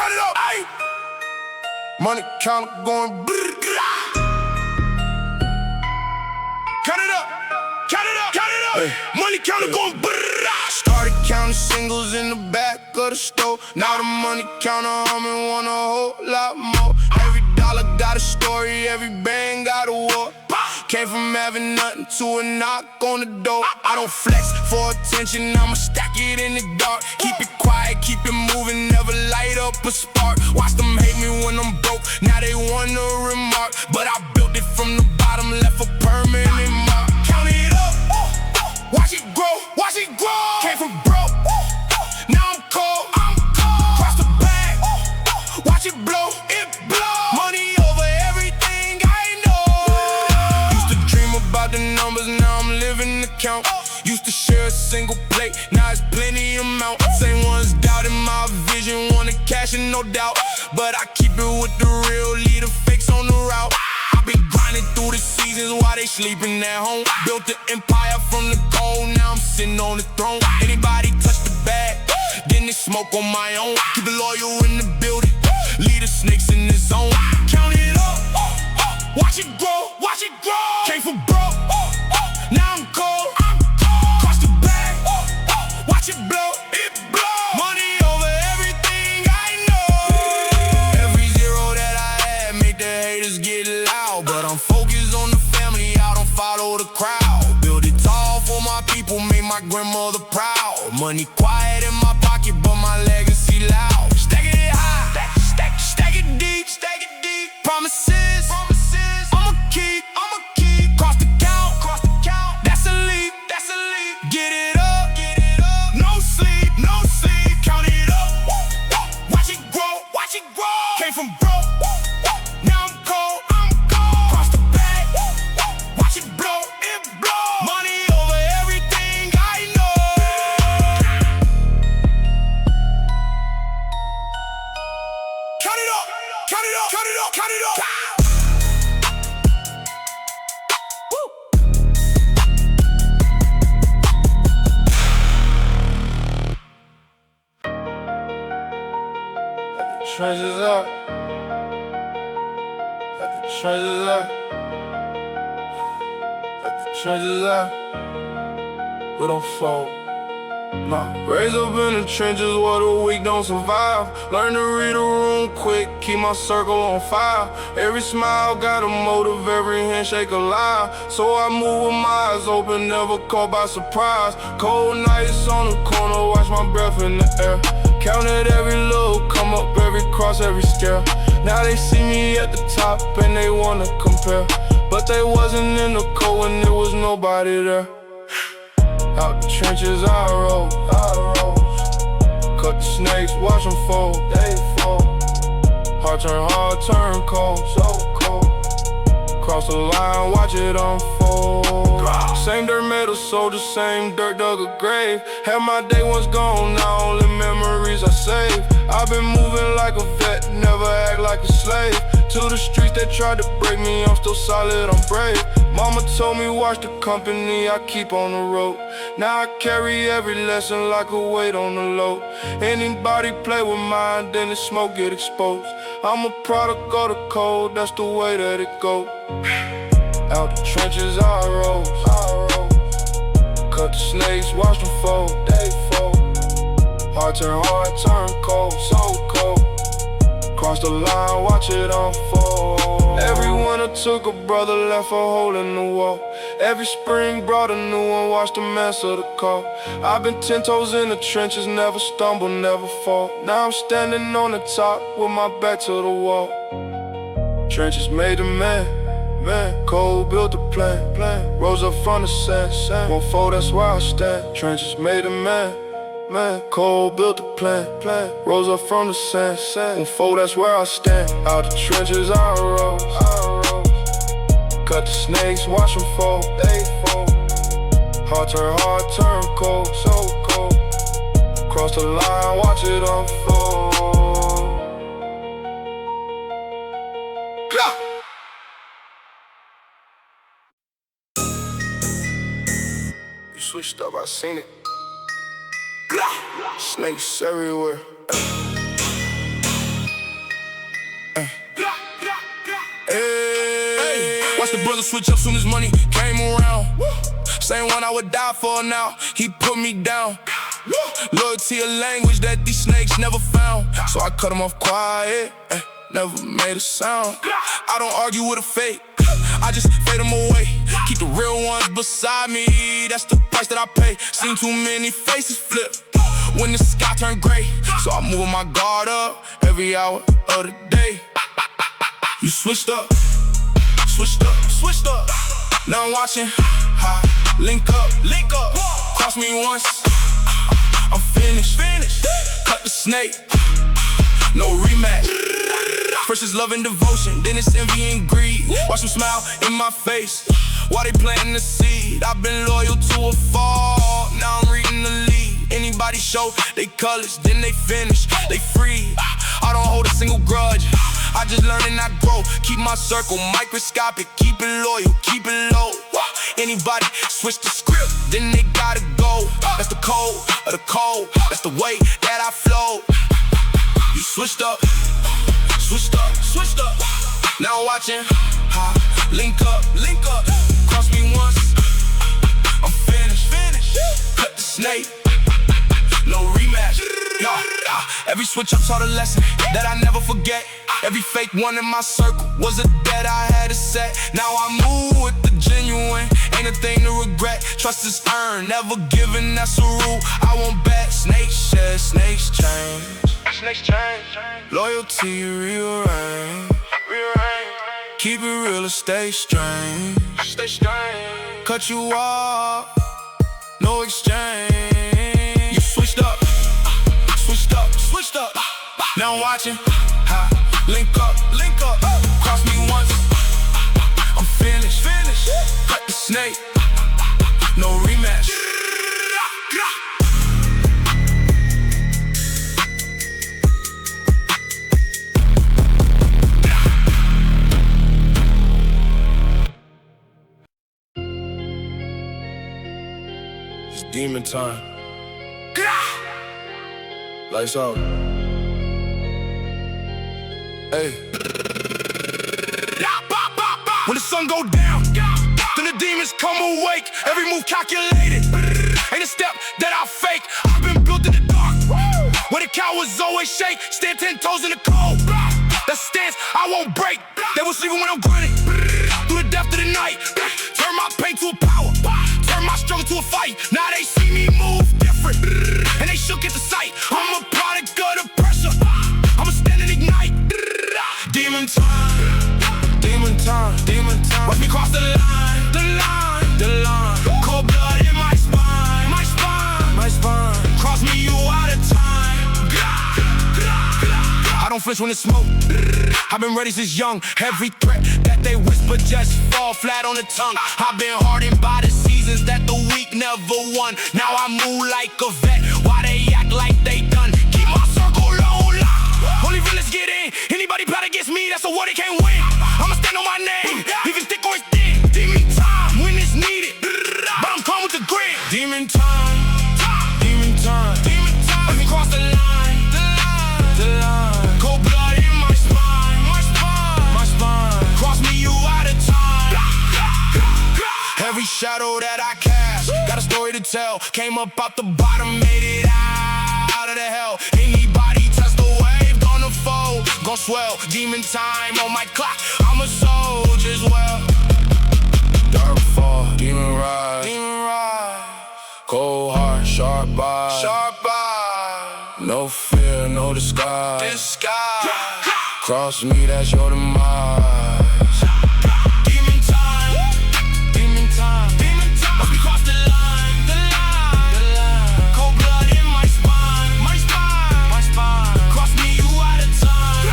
count it up. Aye. Money counter going brrr. Count it up, count it up, count it up. Hey. Money counter going brrr. Started counting singles in the back of the store. Now the money counter humming, want a whole lot more. Every dollar got a story, every band got a war. Came from having nothing to a knock on the door. I don't flex for attention, I'ma stack it in the dark. Keep it quiet, keep it moving, never light up a spark. Watch them hate me when I'm broke, now they wanna remark. But I built it from the bottom, left a permanent mark. Count it up, watch it grow, watch it grow. Came from broke, now I'm cold. Cross the bag, watch it blow, it blow. Money over everything I know. Used to dream about the numbers, now I'm living the count. Used to share a single plate, now it's plenty amount. Same ones doubting my vision, wanna cash in, no doubt. But I keep it with the real, lead the fakes on the route. I've been grinding through the seasons while they sleeping at home. Built the empire from the cold, now I'm sitting on the throne. Anybody touch the bag, then they smoke on my own. Keep the loyal in the building, lead the snakes in the zone. Count it up, watch it grow, watch it grow. Came from broke, now I'm cold. Cross the bag, watch it blow, it blow. Money over everything I know. Every zero that I had make the haters get loud. But I'm focused on the family, I don't follow the crowd. Build it tall for my people, make my grandmother proud. Money quiet in my pocket, but my legacy loud. Stack it high, stack it deep, promises, I'ma keep, cross the count, that's a leap, get it up, no sleep, count it up, watch it grow, came from broke, now I'm cold, cross the bag, watch it blow, money over everything I know. Count it up, count it up, count it up, count it up. Treasures up, let the treasures up, let the treasures up. We don't fold, nah. Raised up in the trenches where the weak don't survive. Learn to read the room quick, keep my circle on fire. Every smile got a motive, every handshake a lie. So I move with my eyes open, never caught by surprise. Cold nights on the corner, watch my breath in the air. Counted every little come up, every cross, every scale. Now they see me at the top and they wanna compare. But they wasn't in the cold when there was nobody there. Out the trenches I rose. Cut the snakes, watch them fold, they fold. Heart turn hard, turn cold, so cold. Cross the line, watch it unfold. Same dirt made a soldier, same dirt dug a grave. Had my day once gone, now only memories I save. I've been moving like a vet, never act like a slave. To the streets that tried to break me, I'm still solid, I'm brave. Mama told me watch the company I keep on the road. Now I carry every lesson like a weight on the load. Anybody play with mine, then the smoke get exposed. I'm a product of the cold, that's the way that it goes. Out the trenches I rose. Cut the snakes, watch them fold, they fold. Heart turn hard, turn cold, so cold. Cross the line, watch it unfold. Every winter took a brother, left a hole in the wall. Every spring brought a new one, watch the answer the call. I've been 10 toes in the trenches, never stumble, never fall. Now I'm standing on the top with my back to the wall. Trenches made a man. Cold built a plan. Rose up from the sand. Won't fold, that's where I stand. Trenches made a man. Cold built a plan. Rose up from the sand. Won't fold, that's where I stand. Out the trenches I rose. Cut the snakes, watch them fold, they fold. Heart turn cold, so cold. Cross the line, watch it unfold. Switched up, I seen it. Snakes everywhere. switch up soon as money came around. Same one I would die for now, he put me down. Loyalty a language that these snakes never found. So I cut him off quiet, never made a sound. I don't argue with a fake, I just fade them away. Keep the real ones beside me, that's the price that I pay. Seen too many faces flip when the sky turned gray. So I'm moving my guard up every hour of the day. You switched up, switched up, switched up. Now I'm watching, link up, cross me once, I'm finished. Cut the snake, no rematch. First is love and devotion, then it's envy and greed. Watch them smile in my face while they planting the seed. I've been loyal to a fall, now I'm reading the lead. Anybody show they colors, then they finish, they free. I don't hold a single grudge, I just learn and I grow. Keep my circle microscopic, keep it loyal, keep it low. Anybody switch the script, then they gotta go. That's the code of the code, that's the way that I flow. You switched up, switched up, switched up. Now I'm watching, link up, cross me once, I'm finished. Cut the snake, no rematch. Every switch up taught a lesson that I never forget. Every fake one in my circle was a debt I had to set. Now I move with the genuine, ain't a thing to regret. Trust is earned, never given, that's a rule I won't bet. Snakes shed, snakes change. Loyalty rearrange. Keep it real or stay strange. Cut you off, no exchange. You switched up, switched up. Now I'm watching, link up, cross me once, I'm finished. Cut the snake, no rematch. It's demon time. Lights out. Hey. When the sun go down, then the demons come awake. Every move calculated, ain't a step that I fake. I've been built in the dark, where the cowards always shake. Stand 10 toes in the cold, that stance I won't break. They was sleeping when I'm grinding, through the depth of the night. Turn my pain to a power, turn my struggle to a fight. Now they see me move different, and they shook at the sight. I'm a product of the pressure, I'ma stand and ignite. Demon time, demon time, demon time. Watch me cross the line, the line, the line. Cold blood in my spine, my spine, my spine. Cross me, you out of time. I don't flinch when it's smoke, I've been ready since young. Every threat that they whisper just fall flat on the tongue. I've been hardened by the seasons that the weak never won. Now I move like a vet, why they act like they done. Keep my circle low lock, only villains get in. Anybody plot against me, that's a war they can't win. I'ma stand on my name, even thick or thin. Demon time, when it's needed, but I'm calm with the grit. Demon time, demon time, demon time. Let me cross the line, the line. Cold blood in my spine, my spine, my spine. Cross me, you out of time. Every shadow that I cast got a story to tell. Came up out the bottom, made it out of the hell. Anybody touch the wave, gonna fold, gon' swell. Demon time on my clock, I'm a soldier as well. Dark fall, demon rise, cold heart, sharp eye, no fear, no disguise. Cross me, that's your demise. Demon time, demon time, demon time. Watch me cross the line, the line. Cold blood in my spine, my spine, my spine. Cross me, you out of time.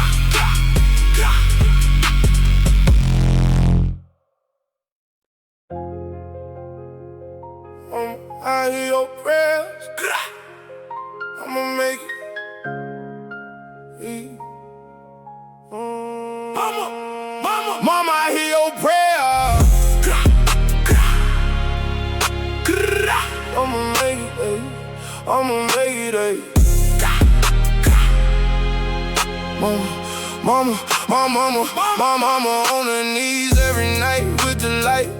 I hear your prayers, I'ma make it. Mama, I hear your prayer. I'ma make it, ay. I'ma make it, ay. My mama on her knees every night with the light.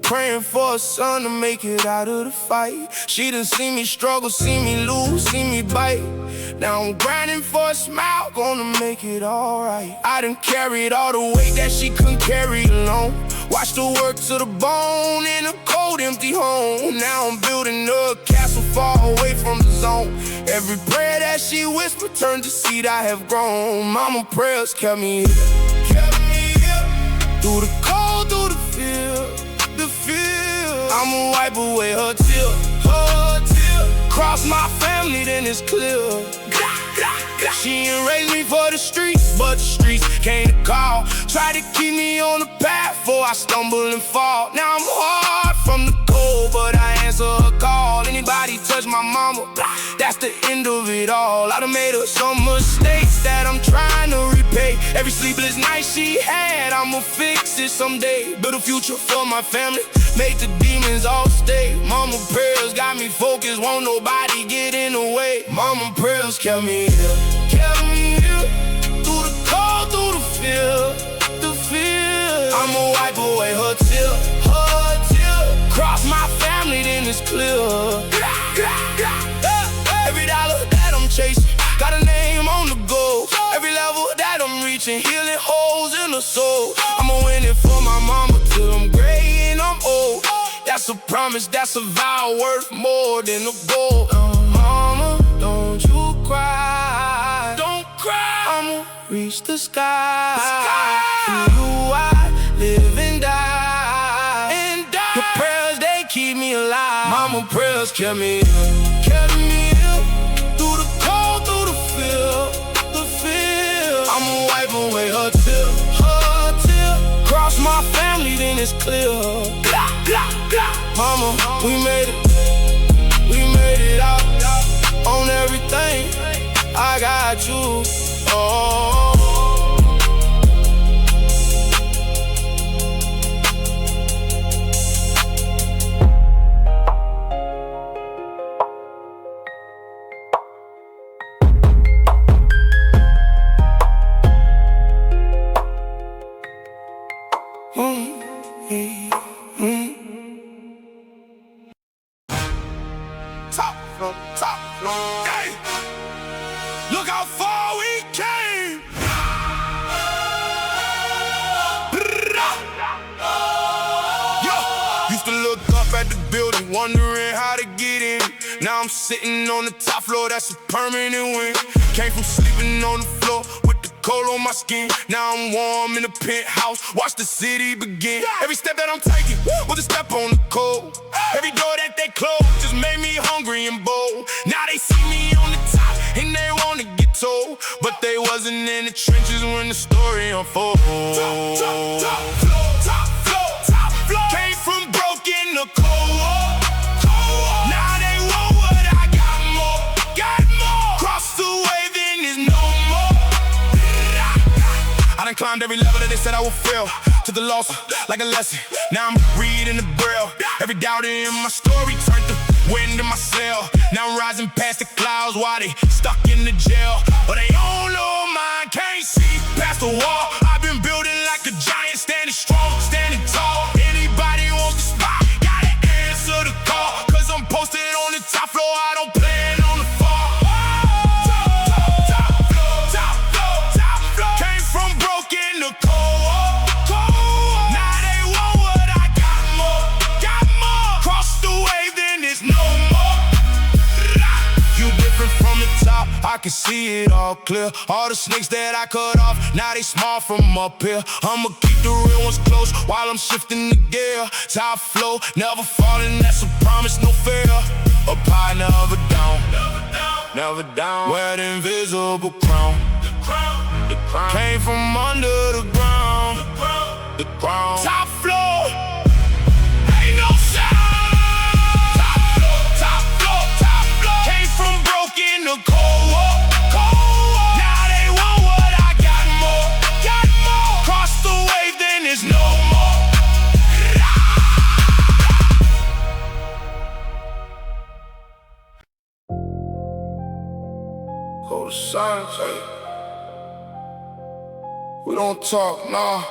Praying for a son to make it out of the fight. She done seen me struggle, seen me lose, seen me bite. Now I'm grinding for a smile, gonna make it alright. I done carried all the weight that she couldn't carry alone. Watched her work to the bone in a cold, empty home. Now I'm building a castle far away from the zone. Every prayer that she whispered turned to seed I have grown. Mama prayers kept me here, kept me here. Through the cold, through the field, the field. I'ma wipe away her tear, her tear. Cross my family, then it's clear. She ain't raised me for the streets, but the streets came to call. Tried to keep me on the path before I stumble and fall. Now I'm hard from the cold, but I answer her call. Anybody touch my mama, that's the end of it all. I done made her some mistakes that I'm trying to repay. Every sleepless night she had, I'ma fix it someday. Build a future for my family, make the demons all stay. Mama prayers got me focused, won't nobody get in the way. Mama prayers kept me here, kept me here. Through the cold, through the field, the field. I'ma wipe away her tear, her tear. Cross my family, then it's clear. Every dollar that I'm chasing got a name on the goal. Every level that I'm reaching, healing holes in the soul. I'ma win it for my mama till I'm gray and I'm old. That's a promise, that's a vow worth more than a gold. Mama, don't you cry, don't cry. I'ma reach the sky. For you I live and die, and die. Your prayers, they keep me alive. Mama prayers kept me here, kept me here. Through the cold, through the field, the field. I'ma wipe away her tear, her tear. Cross my family, then it's clear. Mama, we made it out on everything. I got you. Oh. Top floor. Hey, look how far we came. Yo, used to look up at the building, wondering how to get in. Now I'm sitting on the top floor, that's a permanent win. Came from sleeping on the floor with the cold on my skin. Now I'm warm in the penthouse, watch the city begin. Every step that I'm taking was a step on the cold. Every door that they closed just made me hungry and bold. Now they see me on the top and they wanna get told, but they wasn't in the trenches when the story unfolds. Top floor, top floor, top floor. Came from broken to cold. Now they want what I got more, got more. Cross the way, then there's no more. I done climbed every level that they said I would fail. To the loss, like a lesson. Now I'm reading the braille. Every doubt in my story turned to wind in my sail. Now I'm rising past the clouds while they stuck in the jail. But they don't know mine, can't see past the wall. I've been building like a giant, standing strong, standing tall. Anybody wants the spot, gotta answer the call. Cause I'm posted on the top floor, I don't plan on the fall. Top floor. Came from broken to cold. I can see it all clear. All the snakes that I cut off, now they small from up here. I'ma keep the real ones close while I'm shifting the gear. Top flow, never falling, that's a promise, no fear. Up high, never down, never down. Wear the invisible crown, the crown. Came from under the ground, the crown. Top floor, ain't no sound. Top floor. Came from broken to cold. Go to silence, hey. We don't talk, nah.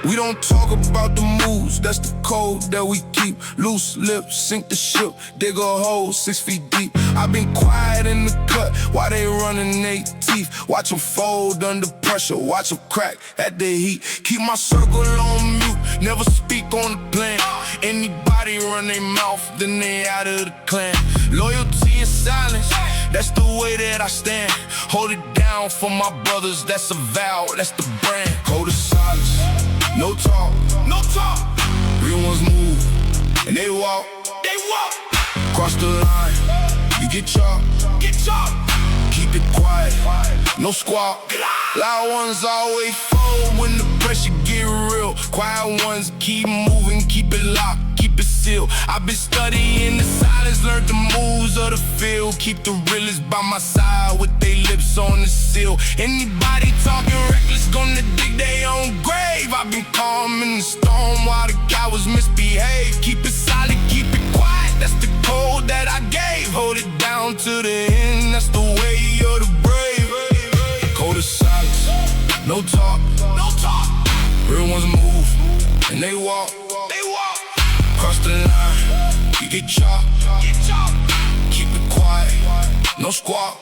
We don't talk about the moves, that's the code that we keep. Loose lips, sink the ship, dig a hole 6 feet deep. I've been quiet in the cut while they running they teeth. Watch them fold under pressure, watch them crack at the heat. Keep my circle on mute, never speak on the plan. Anybody run their mouth, then they out of the clan. Loyalty and silence, that's the way that I stand. Hold it down for my brothers, that's a vow, that's the brand. Hold the silence, no talk, no talk. Real ones move, and they walk, they walk. Cross the line, you get chopped, get chopped. Keep it quiet, no squawk. Loud ones always fold when the pressure get real. Quiet ones keep moving, keep it locked, keep it sealed. I've been studying the silence, learned the moves of the field. Keep the realest by my side with they lips on the seal. Anybody talking reckless gonna dig their own grave. I've been calm in the storm while the cowards misbehave. Keep it solid, keep it quiet, that's the code that I gave. Hold it down to the end, that's the way of the brave. Code of silence, no talk, no talk. Real ones move, and they walk, they walk. Cross the line, you get chopped, get chopped. Keep it quiet, no squawk.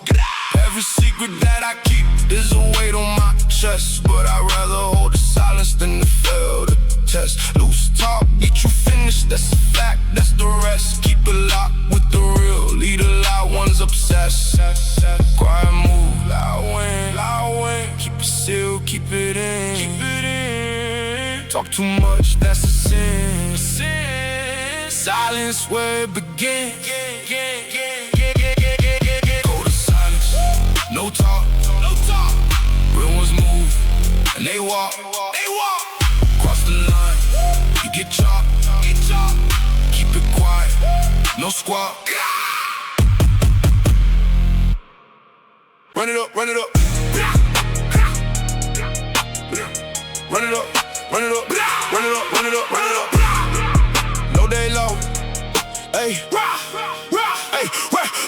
Every secret that I keep is a weight on my chest, but I'd rather hold the silence than to fail the test. Loose talk, get you finished, that's a fact, that's the rest. Keep it locked with the real, lead the loud ones obsessed. Quiet move, loud win, keep it sealed, keep it in, keep it in. Talk too much, that's a sin, silence where it begins. Go to silence, no talk, no talk. Real ones move, and they walk, they walk. Cross the line, you get chopped, get chopped. Keep it quiet, no squawk. Run it up, run it up. Run it up, run it up, run it up, run it up, run it up. No day low. Hey,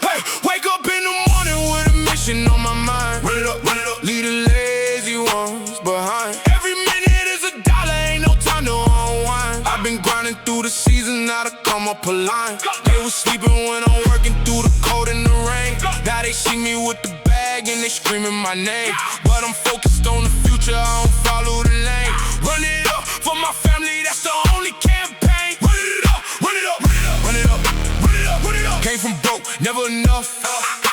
hey, wake up in the morning with a mission on my mind. Run it up, leave the lazy ones behind. Every minute is $1, ain't no time to unwind. I've been grinding through the season, now to come up a line. They was sleeping when I'm working through the cold and the rain. Now they see me with the bag and they screaming my name. But I'm focused on the future, I don't follow the lane. Run it up for my family, that's the only campaign. Run it up, run it up, run it up, run it up, run it up. Came from broke, never enough,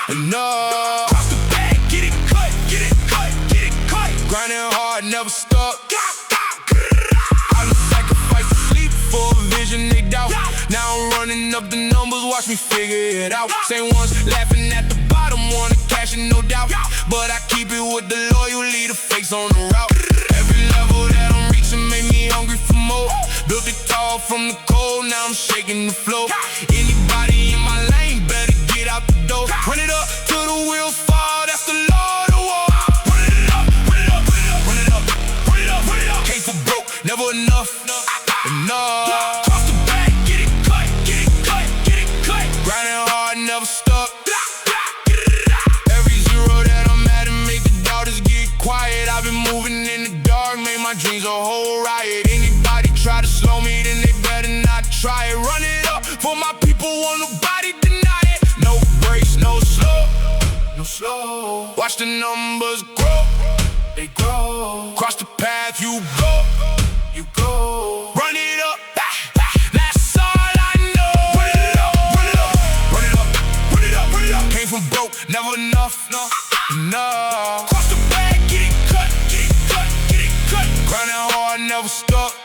enough. Cross the bag, get it cut, get it cut, get it cut. Grinding hard, never stuck. I done sacrificed sleep for a vision they doubt. Now I'm running up the numbers, watch me figure it out. Same ones laughing at the bottom, wanna cash it, no doubt. But I keep it with the loyalty, the fakes on the route. Every level that I'm reaching made me hungry for more. Built it tall from the cold, now I'm shaking the floor. Anybody in my lane better get out the door. Run it up till the wheels fall, that's the Lord of war. Run it up, run it up, run it up, run it up, run it up, run it up. Came for broke, never enough, enough. Cross the bag, get it cut, get it cut, get it cut. Grinding hard, never stuck. Every zero that I'm at and make the doubters get quiet. I've been moving in the dark, made my dreams a whole riot. Anybody try to slow me, then they better not try it. Run it up for my people, won't nobody deny it. No brakes, no slow, no slow. Watch the numbers grow, they grow. Cross the path, you go, you go. Run it up, that's all I know. Run it up, run it up, run it up, run it up, run it up. Came from broke, never enough, enough. Cross the bag, get it cut, get it cut, get it cut. Grinding hard, never stuck.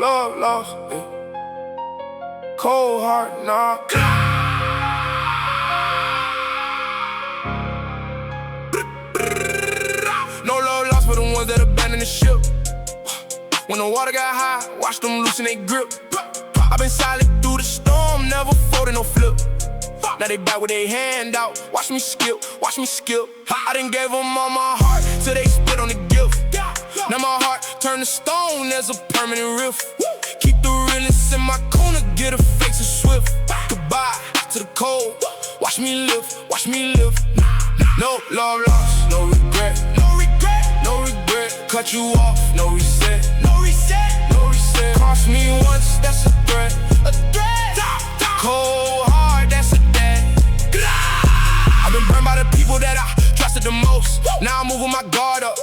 Love lost, cold heart knock. No love lost for the ones that abandoned the ship. When the water got high, watch them loosen they grip. I've been silent through the storm, never folded no flip. now they back with their hand out. Watch me skip, watch me skip. I done gave them all my heart till they spit on the gift. Now my heart turned to stone as a permanent rift. Keep the realness in my corner, get a fix and swift. Goodbye to the cold, watch me live, watch me live. No love lost, no regret, no regret, no regret. Cut you off, no reset, no reset, no reset. Cross me once, that's a threat, a threat. Cold hard, that's a debt. I've been burned by the people that I trusted the most. Now I'm moving my guard up,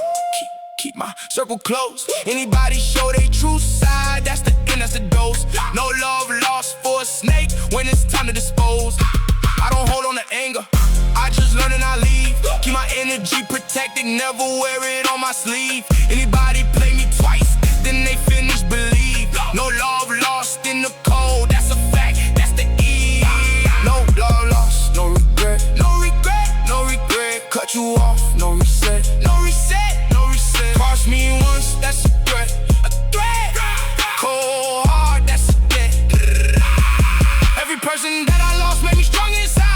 keep my circle close. Anybody show they true side, that's the end, that's the dose. No love lost for a snake when it's time to dispose. I don't hold on to anger, I just learn and I leave. Keep my energy protected, never wear it on my sleeve. Anybody play me twice, then they finish believe. No love lost in the cold, that's a fact, that's the E. No love lost, no regret, no regret, no regret. Cut you off, no reset, no reset, no reset. Cross me once, that's a threat, a threat. Cold hard, that's a debt. Every person that I lost made me strong inside.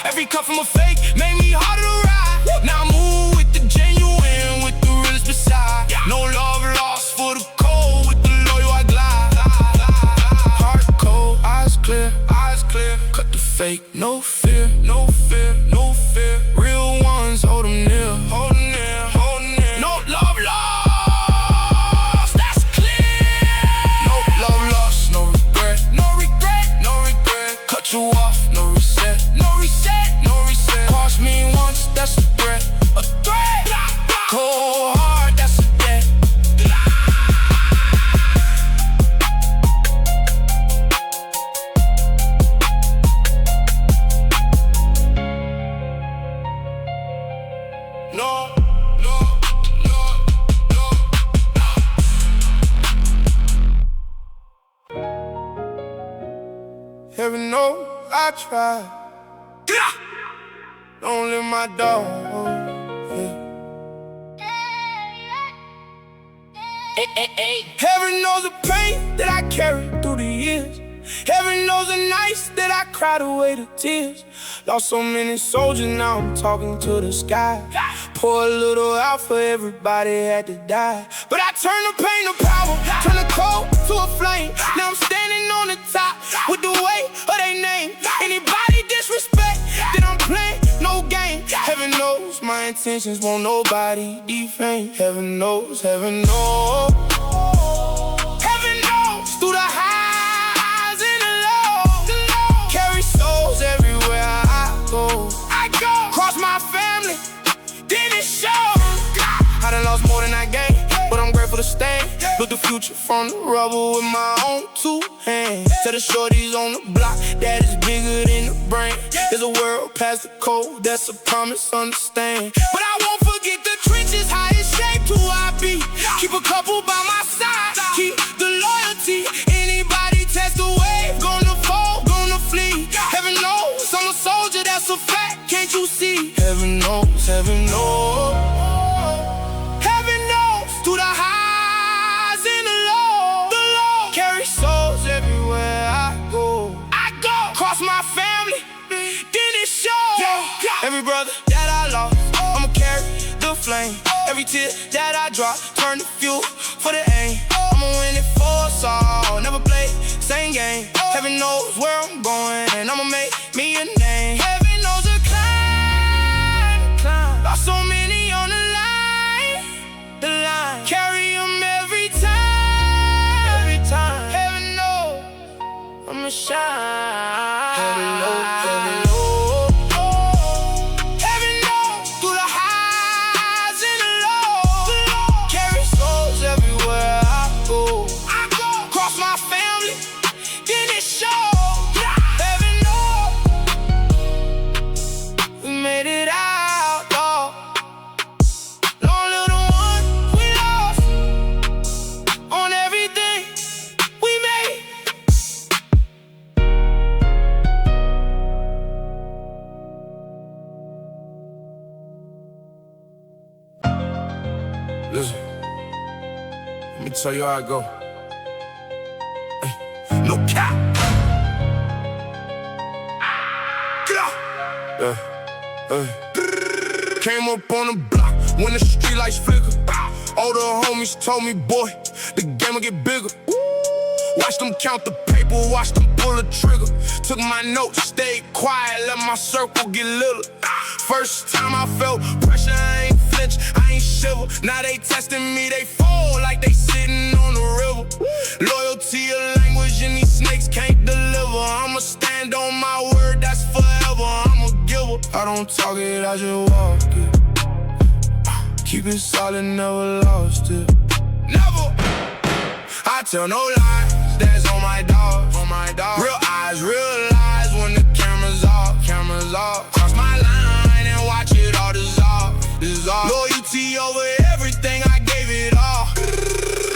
Every cut from a fake made me harder to ride. Now I move with the genuine, with the realest beside. No love lost for the cold, with the loyal I glide. Heart cold, eyes clear, eyes clear. Cut the fake, no fear, no fear, no fear. Real ones, hold them near, hold them near, hold them near. No love lost, that's clear. No love lost, no regret, no regret, no regret. Cut you off, no reset, no reset, no reset. Cross me once, that's a threat, a threat. Cold hard, that's a debt. No, no, no, no, no. Heaven knows I tried. Don't let my dog. Heaven knows the pain that I carried through the years. Heaven knows the nights that I cried away the tears. Lost so many soldiers, now I'm talking to the sky. Pour a little out for everybody had to die. But I turned the pain to power, turned the cold to a flame. Now I'm standing on the top with the weight of their name. Anybody disrespect, then I'm playing no game. Heaven knows my intentions won't nobody defame. Heaven knows, heaven knows. Heaven knows through the highs and the lows. Carry souls everywhere I go. Cross my family, then it shows. I done lost more than I gained, but I'm grateful to stay. Built the future from the rubble with my own two hands. Tell the shorties on the block that is bigger than the brain. There's a world past the code, that's a promise, understand. But I won't forget the trenches, how it shaped who I be. Keep a couple by my side, keep the loyalty. Anybody test the wave, gonna fall, gonna flee. Heaven knows I'm a soldier, that's a fact, can't you see? Heaven knows, heaven knows. Heaven knows through the highs and the lows. Carry souls everywhere I go. Cross my family, then it shows. Every brother that I lost, I'ma carry the flame. Every tear that I drop, turn to fuel for the aim. I'ma win it for us all, never play same game. Heaven knows where I'm going, and I'ma make me a name. Heaven knows a climb. Lost so many on the line. Carry them every time. Heaven knows I'ma shine. Heaven knows, heaven knows. Heaven knows through the highs and the lows. Carry souls everywhere I go. Cross my family, then it shows. Heaven knows we made it out, dog. Long little one we lost on everything we made. Listen, let me tell you how I go. Hey, no cap. Came up on the block when the street lights flicker. Older homies told me, boy, the game will get bigger. Watch them count the paper, watch them pull the trigger. Took my notes, stayed quiet, let my circle get little. First time I felt pressure, I ain't flinch, I ain't shiver. Now they testing me, they fall like they sitting on the river. Loyalty a language and these snakes can't deliver. I'ma stand on my word, that's forever, I'm a giver. I don't talk it, I just walk it. Keep it solid, never lost it. Never. I tell no lies, that's on my dog, on my dog. Real eyes, realize when the camera's off, camera's off. Cross my line and watch it all dissolve, dissolve. Loyalty over everything, I gave it all.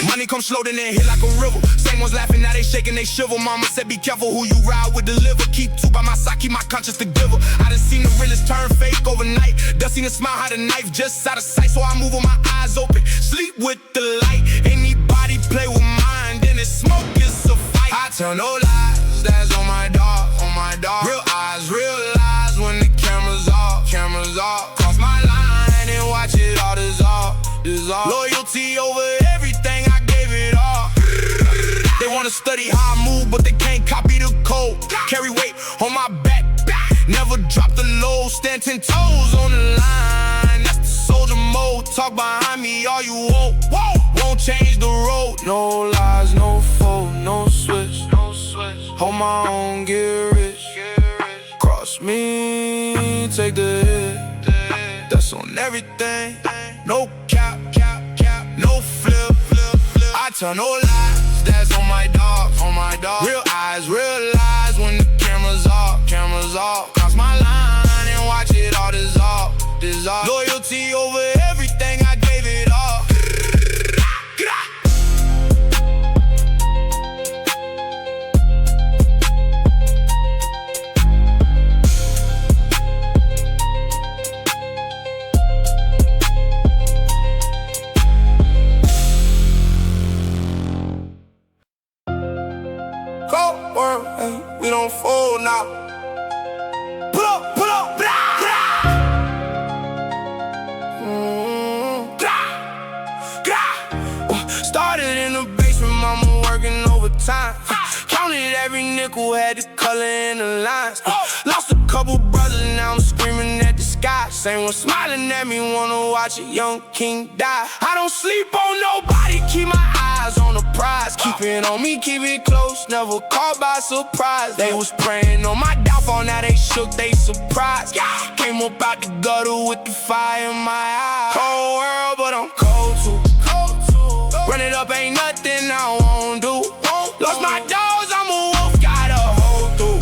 Money come slow, then it hit like a river. Same ones laughing, now they shaking, they shiver. Mama said be careful who you ride with, deliver. Keep two by my side, keep my conscience the giver. I done seen the realest turn fake overnight. Done seen a smile, how the knife just out of sight. So I move with my eyes open, sleep with the light. Anybody play with mine, then it's smoke, it's a fight. I tell no lies, that's on my dog, on my dog. Real eyes, realize when the camera's off, camera's off. Cross my line and watch it all dissolve, dissolve. Loyalty over everything, I gave it all. They wanna study how I move, but they can't copy the code. Carry weight on my back, never drop the load. Stand 10 toes on the line, that's the soldier mode. Talk behind me all you want, won't change the road. No lies, no fold, no switch, no switch. Hold my own, get rich. Cross me, take the hit. That's on everything. No cap, no flip. I tell no lies, that's on my dog, on my dog. Real eyes, realize when the camera's off, camera's off. Cross my line and watch it all dissolve, dissolve. Loyalty over everything, I gave it all. We don't fold now. Pull up, blah, blah. Started in the basement, mama working overtime. Counted every nickel, had the color in the lines. Lost a couple brothers, now I'm screaming at the sky. Same one smiling at me, wanna watch a young king die. I don't sleep on nobody, keep my eyes on the prize. Keep it on me, keep it close, never caught by surprise. They was praying on my downfall, now they shook, they surprised. Came up out the gutter with the fire in my eyes. Cold world, but I'm cold too. Run it up, ain't nothing I won't do. Lost my dogs, I'm a wolf, gotta hold through.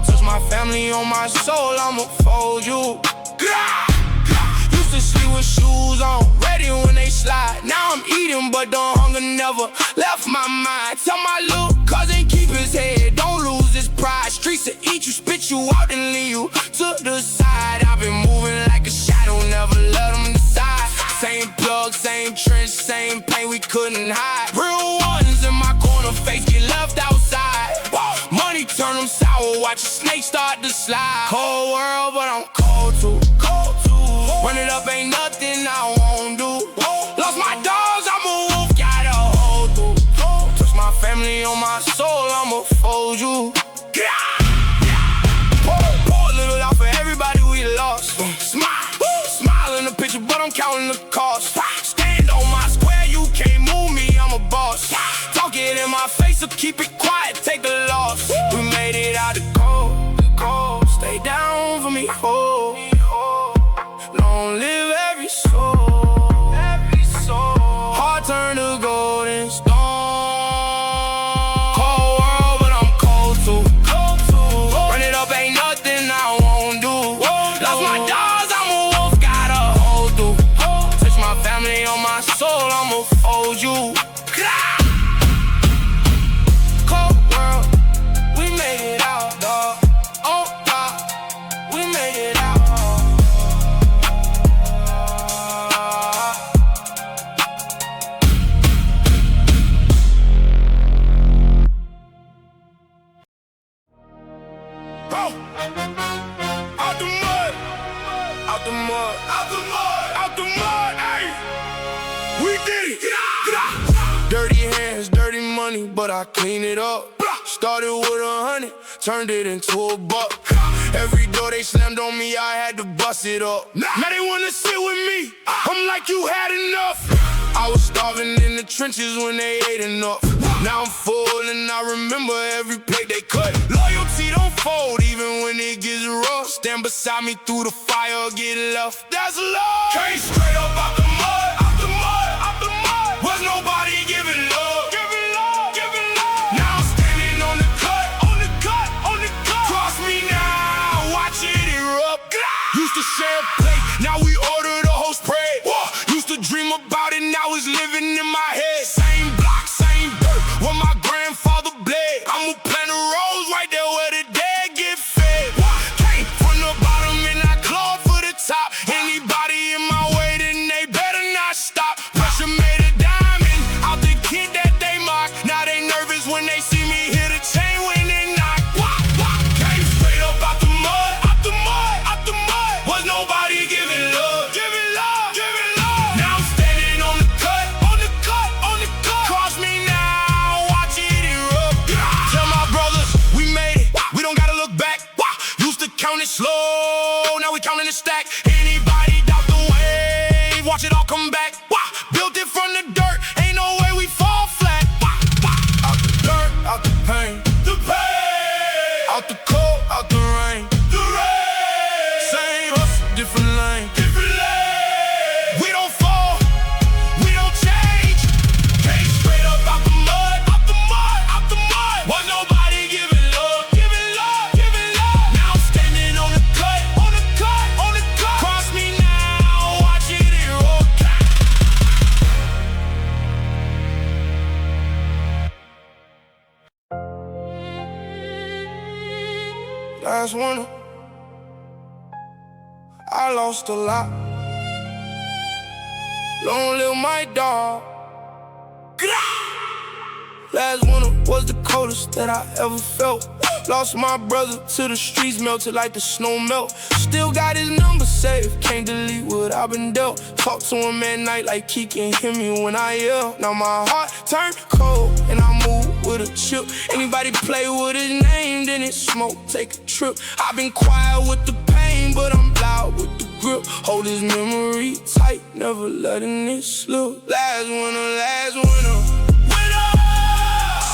Touch my family on my soul, I'ma fold you. Used to sleep with shoes on, ready when they slide. Now I'm eating, but the hunger never left my mind. Tell my little cousin keep his head, don't lose his pride. Streets to eat you, spit you out and leave you to the side. I've been moving like a shadow, never let them decide. Same plug, same trench, same pain we couldn't hide. Real ones in my corner, face get left outside. Money turn them sour, watch a snake start to slide. Cold world, but I'm cold too. Run it up, ain't nothing I won't do. Lost my dogs, I'm a wolf, gotta hold through. Touch my family on my soul, I'ma fold you. Pour a little out for everybody we lost. Smile in the picture, but I'm counting the cost. Stand on my square, you can't move me, I'm a boss. Talk it in my face, so keep it quiet, take the loss. We made it out the cold, stay down for me, oh. Long live every soul, heart turn to golden stone. Cold world, but I'm cold too. Run it up, ain't nothing I won't do. Lost my dogs, I'm a wolf, gotta hold through. Touch my family on my soul, I'ma fold you. Cold world, we made it out, dog. Oh God, we made it out. Out the mud. We did it. Dirty hands, dirty money, but I clean it up. Started with 100, turned it into $1. Every door they slammed on me, I had to bust it up. Now they wanna sit with me, I'm like, you had enough. I was starving in the trenches when they ate enough. Now I'm full and I remember every plate they cut. Loyalty don't fold even when it gets rough. Stand beside me through the fire, get left. That's love. Came straight up out the mud, out the mud, out the mud. Was nobody giving love, giving love, giving love. Now I'm standing on the cut, on the cut, on the cut. Cross me now, watch it erupt. Used to share a plate, now we order the whole spread. Used to dream about it, now it's living in my head. Same block, same dirt, where my grandfather bled. I'ma plant a rose right there where the dead get fed. Came from the bottom and I clawed for the top. Anybody in my way, then they better not stop. Pressure made a diamond out the kid that they mock. Now they nervous when they see me hit a chain when they knock. Came straight up out the mud, out the mud, out the mud. Was nobody giving love, giving love, giving love. Now I'm standing on the cut, on the cut, on the cut. Cross me now, watch it erupt. Tell my brothers, we made it, we don't gotta look back. Used to count it slow, now we counting the stack. Anybody doubt the wave, watch it all come back. Built it from the dirt, ain't no way we fall flat. Out the dirt, out the pain, the pain. Out the cold, out the rain, the rain. Same hustle, different lane, different lane. We don't fall, we don't change. Came straight up out the mud, out the mud, out the mud. Was nobody giving love, giving love, giving love. Now I'm standing on the cut, on the cut, on the cut. Cross me now, watch it erupt. Last winter, I lost a lot. Long live my dog. Last winter was the coldest that I ever felt. Lost my brother to the streets, melted like the snow melt. Still got his number saved, can't delete what I've been dealt. Talk to him at night like he can hear me when I yell. Now my heart turned cold and I move with a chip. Anybody play with his name, then it's smoke, take a trip. I've been quiet with the pain, but I'm loud with the grip. Hold his memory tight, never letting it slip. Last winter,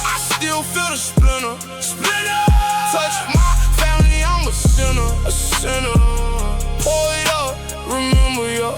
I still feel the splinter, splinter. Touch my family, I'm a sinner, a sinner. Pour it up, remember ya.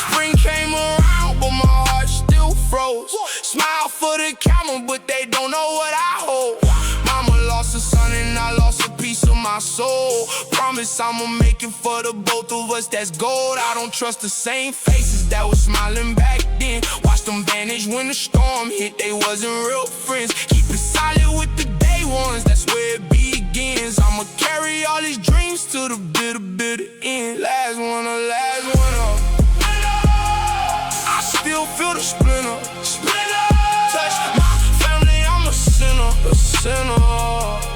Spring came around, but my heart still froze. Smile for the camera, but they don't know what I hold. Mama lost a son and I lost a piece of my soul. Promise I'ma make it for the both of us, that's gold. I don't trust the same faces that was smiling back then. Watch them vanish when the storm hit, they wasn't real friends. Keep it solid with the day ones, that's where it begins. I'ma carry all these dreams to the bitter end. Last winter, I still feel the splinter, splinter. Touch my family, I'm a sinner, a sinner.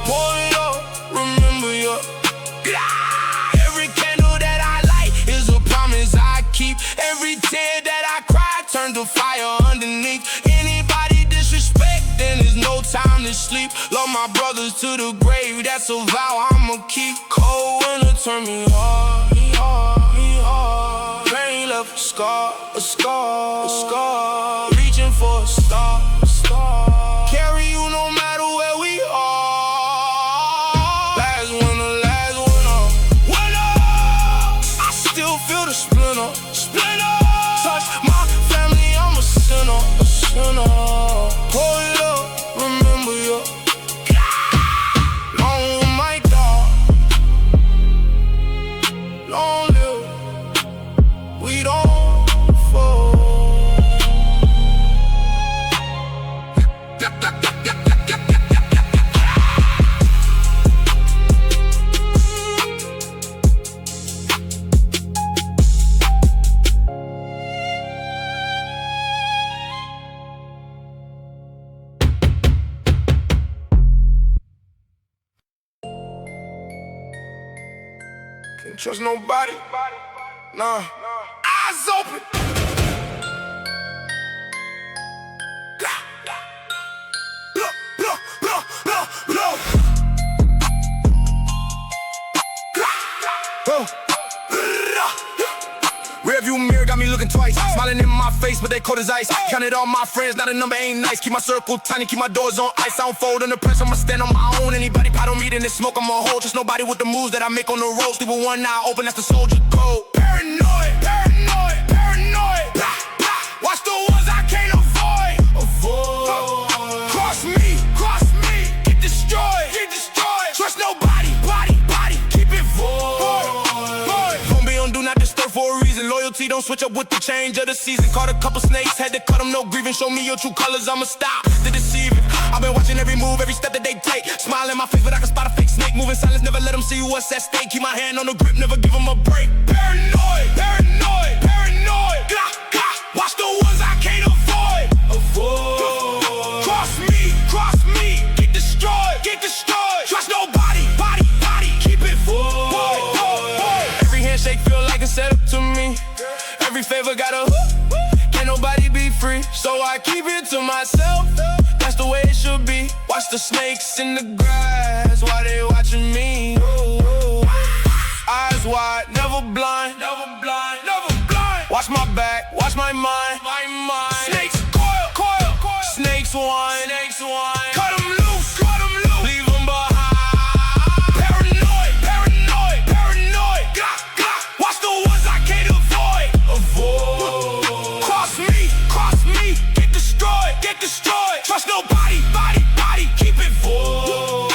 Pour it up, remember ya. Every candle that I light is a promise I keep. Every tear that I cry turns to fire underneath. Anybody disrespect, then there's no time to sleep. Love my brothers to the grave, that's a vow I'ma keep. Cold winter turn me hard, me hard, me hard. Pain left a scar, a scar, a scar. Reaching for a star, a star. Carry you no matter where we are. Last winter, I still feel the splinter, splinter. Touch my family, I'm a sinner, a sinner. Pour it up, remember ya. Long live my dog. Long live, we don't fall. Can't trust nobody, nah. Eyes open. smiling in my face, but they cold as ice. Counted all my friends, now the number ain't nice. Keep my circle tiny, keep my doors on ice. I don't fold under pressure, I'ma stand on my own. Anybody pot on me, then it's smoke, I'ma hold. Just nobody with the moves that I make on the road. Sleep with one eye open, that's the soldier code. Paranoid, paranoid, paranoid. Blah, blah. Watch the ones I can't avoid. Cross me, get destroyed, get destroyed. Trust nobody, body, keep it void. Gon' be on do not disturb for a reason. Loyalty don't switch up with the change of the season. Caught a couple snakes, had to cut them, no grieving. Show me your true colors, I'ma stop the deceiving. I've been watching every move, every step that they take. Smile in my face, but I can spot a fake snake. Moving silence, never let them see what's at stake. Keep my hand on the grip, never give them a break. Paranoid, paranoid, paranoid. Gah, gah. Watch the ones I can't avoid. Cross me, get destroyed, get destroyed. Trust nobody, body, keep it void. Every handshake feel like a setup to me. Every favor got a hook, can't nobody be free. So I keep it to myself, that's the way it should be. Watch the snakes in the grass while they watching me. Eyes wide, never blind, never blind, never blind. Watch my back, watch my mind, Snakes coil, snakes whine, cut them loose, leave them behind. Paranoid, Glock. Watch the ones I can't avoid. Cross me, get destroyed. Trust nobody, body, keep it void.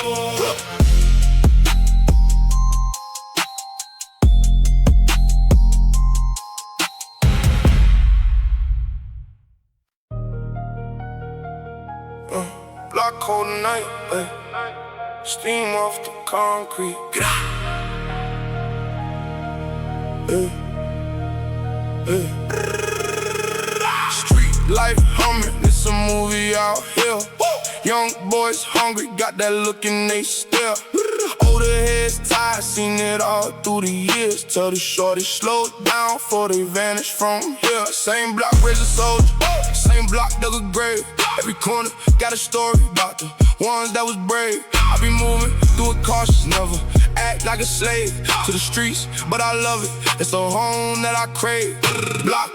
Block cold night, steam off the concrete. Street life humming, it's a movie out here. Young boys hungry, got that look in they stare. Older heads tired, seen it all through the years. Tell the shorty slow down before they vanish from here. Same block, raise a soldier, same block, dug a grave. Every corner got a story about the ones that was brave. I be moving through it cautious, never act like a slave to the streets, but I love it. It's the home that I crave. Block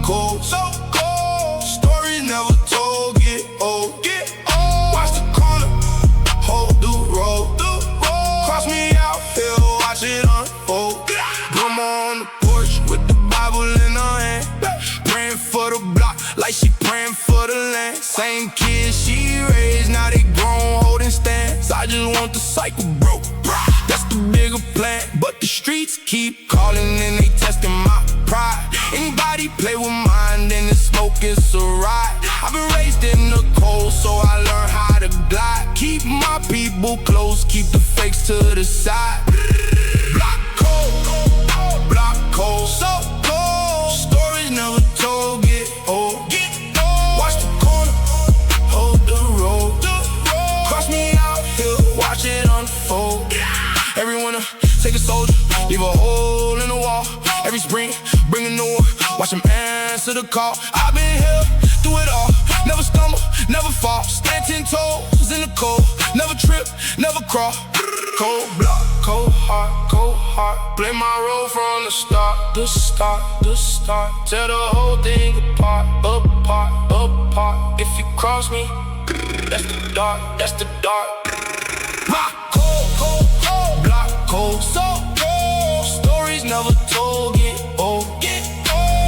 cold, so cold. Stories never told, get old. Watch the corner, hold the road. Cross me out here, watch it unfold. Grandma on the porch with the Bible in her hand, praying for the block like she praying for the land. Same kids she raised, now they grown, holding stands. I just want the cycle broke, that's the bigger plan. But the streets keep calling and they testing my pride. Anybody play with mine, then the smoke is a ride. I've been raised in the cold, so I learned how to glide. Keep my people close, keep the fakes to the side. Block cold, so cold. Stories never told, get old. Watch the corner, hold the road. Cross me out here, watch it unfold. Every winter, take a soldier, leave a hole in the wall. Every spring, bring a new one, watch him answer the call. I've been here, through it all, never stumble, never fall. Stand 10 toes in the cold, never trip, never crawl. Cold block, cold heart, play my role from the start. Tear the whole thing apart. If you cross me, that's the dark. Block cold, block cold, so cold. Stories never told, get old.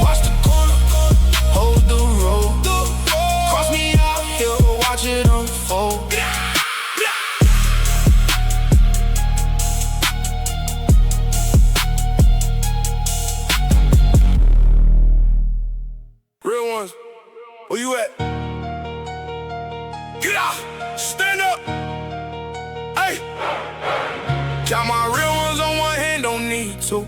Watch the corner, hold the road. Cross me out here, watch it unfold. Real ones, where you at? Get out, stand up. Hey, got my real ones on one hand, don't need to.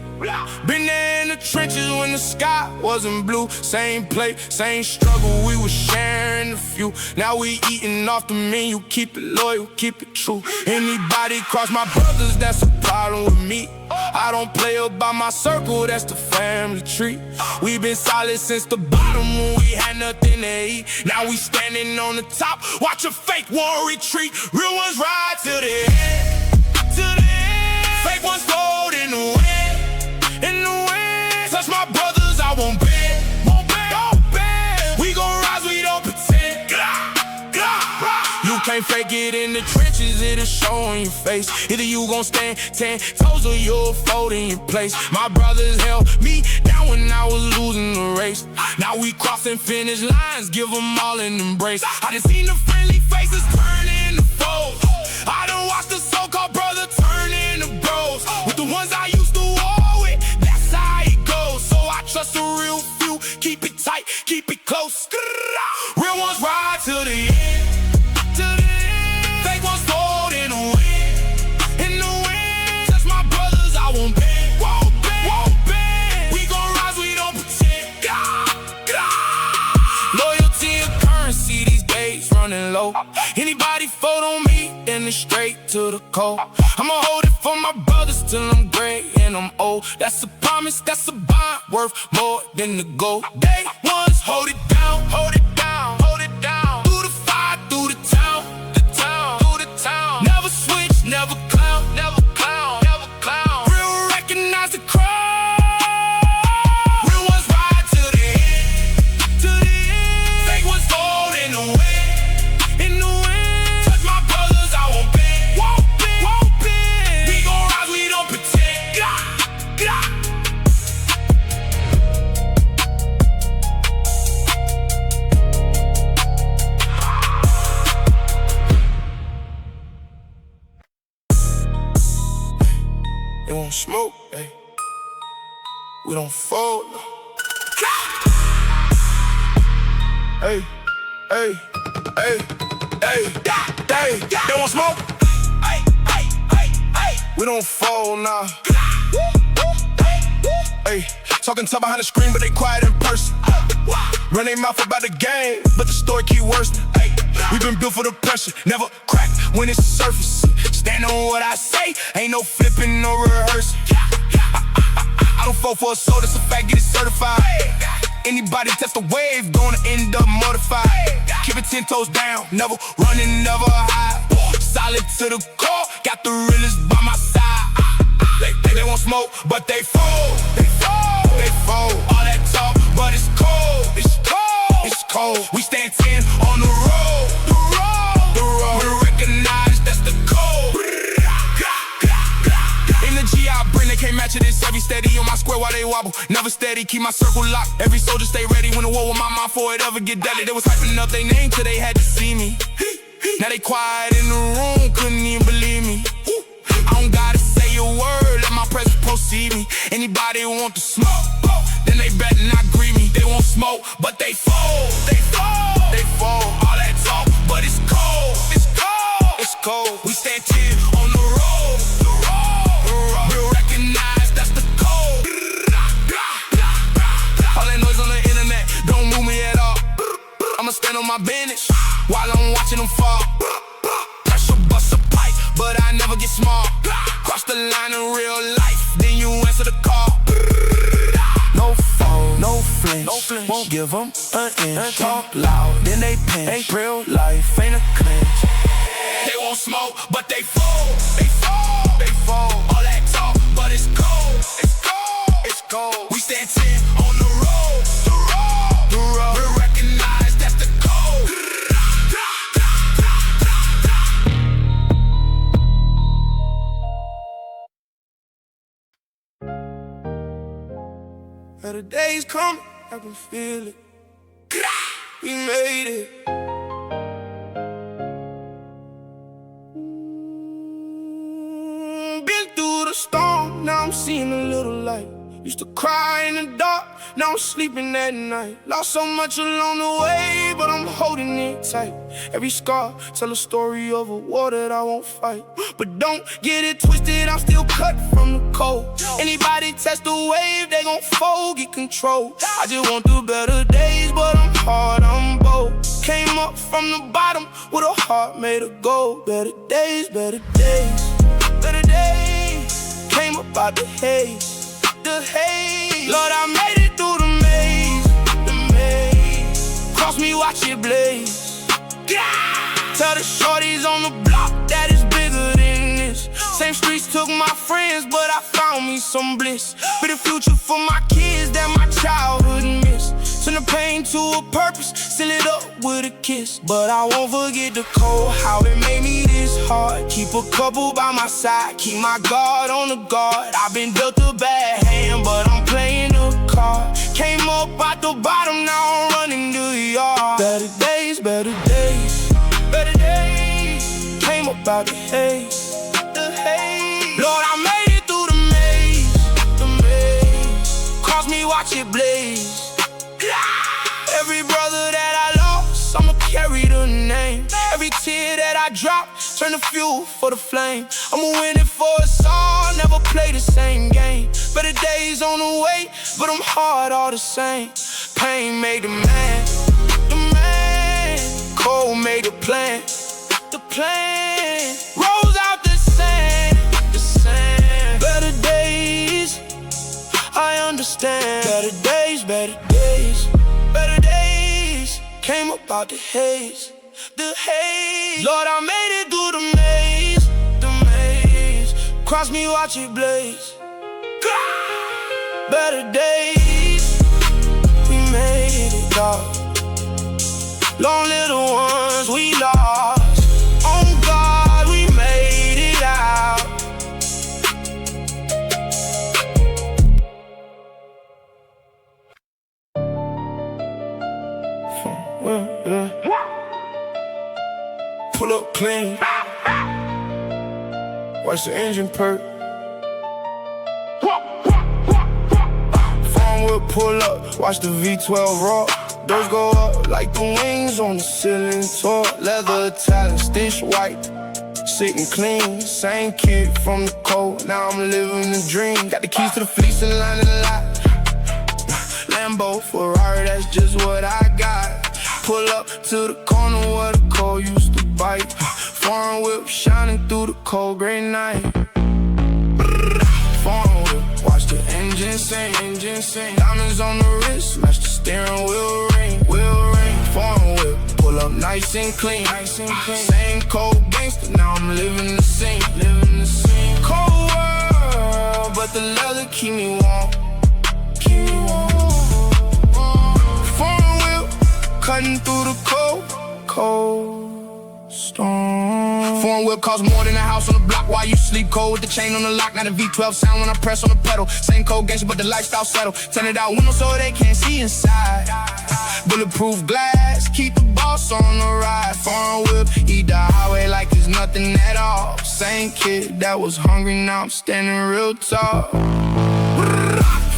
Been there in the trenches when the sky wasn't blue. Same plate, same struggle, we was sharing a few. Now we eating off the menu, keep it loyal, keep it true. Anybody cross my brothers, that's a problem with me. I don't play about my circle, that's the family tree. We been solid since the bottom when we had nothing to eat. Now we standing on the top, watch a fake war retreat. Real ones ride to the end, fake ones fold in the wind, Touch my brothers, I won't bend, won't bend, won't bend. We gon' rise, we don't pretend. You can't fake it in the trenches, it'll show on your face. Either you gon' stand 10 toes or you'll fold in your place. My brothers held me down when I was losing the race. Now we crossing finish lines, give them all an embrace. I done seen the friendly faces turn into foes. I done watched the so-called brother turn into bros. With the ones I used to war with, that's how it goes. So I trust the real few, keep it tight, keep it close. Real ones ride till the end. Fake ones fold in the wind, in the wind. Touch my brothers, I won't bend, won't bend, won't bend. We gon' rise, we don't pretend. Loyalty and currency these days running low. Anybody fold on me, then it's straight to the cold. I'ma hold it for my brothers till I'm gray and I'm old. That's a promise, that's a bond worth more than the gold. Day ones hold it down, hold it down, hold it down. Through the fire, through the town, through the town. Never switch, never clown, never clown, never clown. Real recognize the crowd. Real ones ride to the end, to the end. Fake ones fold in the wind, in the wind. Touch my brothers, I won't bend, won't bend, won't bend. We gon' rise, we don't pretend. They won't smoke, ay. We don't fold, no. Hey, hey, hey, hey, hey. They won't smoke. We don't fold, nah. Hey, talking tough behind the screen, but they quiet in person. Run their mouth about the game, but the story keep worsening. We been built for the pressure, never crack when it's surface. Stand on what I say, ain't no flipping, no rehearsing. I don't fall for a soul, that's a fact, get it certified. Anybody test the wave, gonna end up mortified. Keep it 10 toes down, never running, never hide. Solid to the core, got the realest by my side. They won't smoke, but they fold, they fold, they fold. All that talk, but it's cold, it's cold, it's cold. We stand 10 on the road, the road, the road. We recognize that's the code. Energy I bring, they can't match it, it's heavy. Steady on my square while they wobble, never steady, keep my circle locked. Every soldier stay ready when the war with my mind for it ever get deadly. They was hyping up their name till they had to see me. Now they quiet in the room, couldn't even believe me. I don't gotta say a word, let my presence proceed me. Anybody want to smoke, then they better not greet me. They won't smoke, but they fold, they fold, they fold. All that talk, but it's cold, it's cold, it's cold. We stand 10 on the road, the road, the road. We'll recognize that's the code. All that noise on the internet don't move me at all. I'ma stand on my business while I'm watching them fall. Pressure bust a pipe, but I never get small. Cross the line in real life, then you answer the call. No phone, no flinch, won't give them an inch. Talk loud, then they pinch. Ain't real life, ain't a clinch. They won't smoke, but they fold, they fold, they fold. All that talk, but it's cold, it's cold, it's cold. We stand 10 on the road, the road, the road. We recognize that's the code. Better days coming, I can feel it. We made it. Been through the storm, now I'm seeing a little light. Used to cry in the dark, now I'm sleeping at night. Lost so much along the way, but I'm holding it tight. Every scar tell a story of a war that I won't fight. But don't get it twisted, I'm still cut from the cold. Anybody test the wave, they gon' fold, get control. I just want the better days, but I'm hard, I'm bold. Came up from the bottom with a heart made of gold. Better days, better days, better days. Came up out the haze. The haze. Lord, I made it through the maze, the maze. Cross me, watch it blaze. Tell the shorties on the block that it's bigger than this. Same streets just took my friends, but I found me some bliss. Be the future for my kids that my childhood missed. Turn the pain to a purpose, seal it up with a kiss. But I won't forget the cold, how it made me this hard. Keep a couple by my side, keep my guard on the guard. I've been dealt a bad hand, but I'm playing the card. Came up out the bottom, now I'm running the yard. Better days, better days, better days. Came up out the haze, the haze. Lord, I made it through the maze, the maze. Cross me, watch it blaze. Every brother that I lost, I'ma carry the name. Every tear that I drop, turn the fuel for the flame. I'ma win it for us all, never play the same game. Better days on the way, but I'm hard all the same. Pain made the man, the man. Cold made the plan, the plan. Rose out the sand, the sand. Better days, I understand. Better days, better days, better days. Came up out the haze, the haze. Lord, I made it through the maze, the maze. Cross me, watch it blaze. Better days, we made it, dog. Long little ones we lost. On God, we made it out. Pull up clean, watch the engine perk. Phone will pull up, watch the V12 rock. Doors go up like the wings on the ceiling tall. Leather Italian, stitch white, sitting clean. Same kid from the cold, now I'm living the dream. Got the keys to the fleece and line the lot. Lambo, Ferrari, that's just what I got. Pull up to the corner where the cold used to bite. Foreign whip shining through the cold gray night. Foreign whip, watch the engine sing, engine sing. Diamonds on the wrist, match the steering wheel ring, wheel ring. Foreign whip, pull up nice and clean, nice and clean. Same cold gangster, now I'm living the scene, living the scene. Cold world, but the leather keep me warm, keep me warm. Foreign whip, cutting through the cold storm. Foreign whip costs more than a house on the block while you sleep cold with the chain on the lock. Now the V12 sound when I press on the pedal. Same cold gangster, but the lifestyle settle. Tinted out windows so they can't see inside. Bulletproof glass, keep the boss on the ride. Foreign whip, eat the highway like there's nothing at all. Same kid that was hungry, now I'm standing real tall.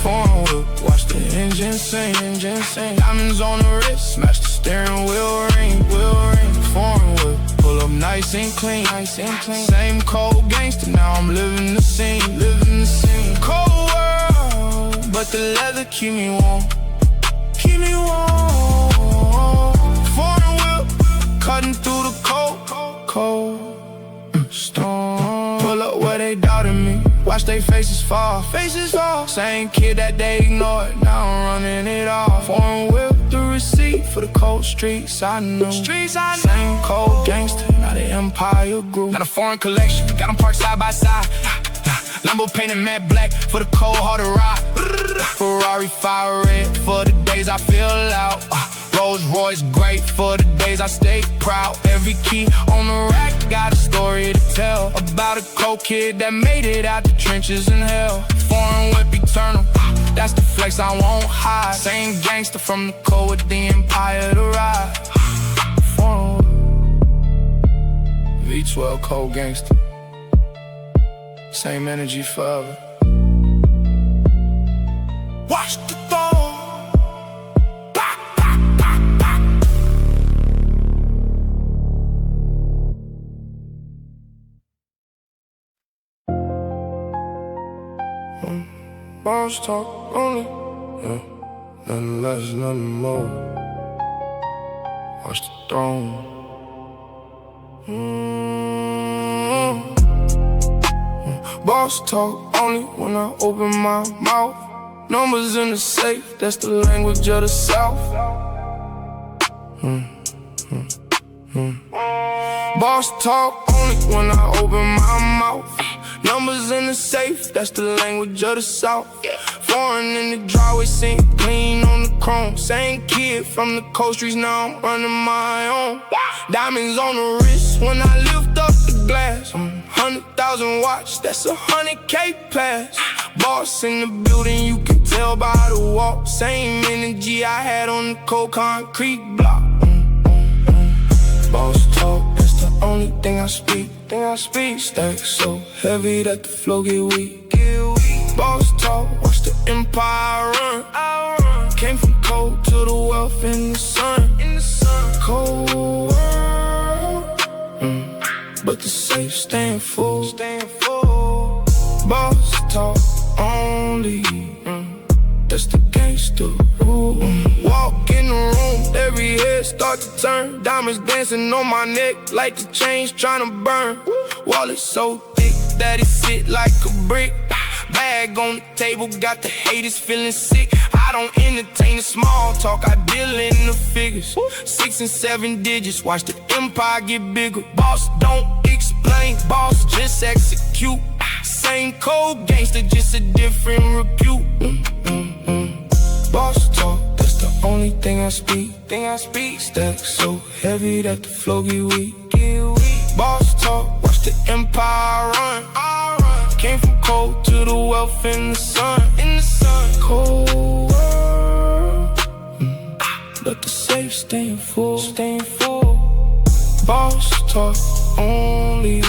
Foreign whip, watch the engine sing, engine sing. Diamonds on the wrist, match the steering wheel ring, wheel ring. Foreign whip, pull up nice and clean, nice and clean. Same cold gangster, now I'm living the scene, living the scene. Cold world, but the leather keep me warm, keep me warm. Foreign whip, cutting through the cold storm. Pull up where they doubted me, watch they faces fall, faces fall. Same kid that they ignored, now I'm running it off. Foreign whip, the receipt for the cold streets I knew. Streets I knew. Same cold gangster, now the empire grew. Got a foreign collection, got them parked side by side. Lambo painted matte black for the cold hard to ride. Ferrari fire red for the days I feel out. Rolls Royce great for the days I stay proud. Every key on the rack got a story to tell about a cold kid that made it out the trenches in hell. Foreign whip eternal, that's the flex I won't hide. Same gangster from the cold with the empire to ride. Foreign whip, V12 cold gangster, same energy forever. Watch the throne. Boss talk only, nothing less, nothing more. Watch the throne. Boss talk only when I open my mouth. Numbers in the safe, that's the language of the South. Boss talk only when I open my mouth. Numbers in the safe, that's the language of the South. Foreign in the driveway, sink clean on the chrome. Same kid from the coast streets, now I'm running my own. Diamonds on the wrist when I lift up the glass. 100,000 watch, that's 100K pass. Boss in the building, you can tell by the walk. Same energy I had on the cold concrete block. Boss talk, that's the only thing I speak. Stack so heavy that the flow get weak. Boss talk, watch the empire run. Came from cold to the wealth in the sun. Cold world, but the safe staying full. Boss talk only, that's the gangster rule. Walk in the room, every head start to turn. Diamonds dancing on my neck like the chains tryna burn. Wallet so thick that it sit like a brick. Bag on the table, got the haters feeling sick. I don't entertain the small talk, I deal in the figures. 6 and 7 digits, watch the empire get bigger. Boss don't explain, boss just execute. Same cold gangster, just a different repute. Boss talk, that's the only thing I speak. Stack so heavy that the flow get weak. Boss talk, watch the empire run. Came from cold to the wealth in the sun. Cold world, but the safe staying full. Boss talk only,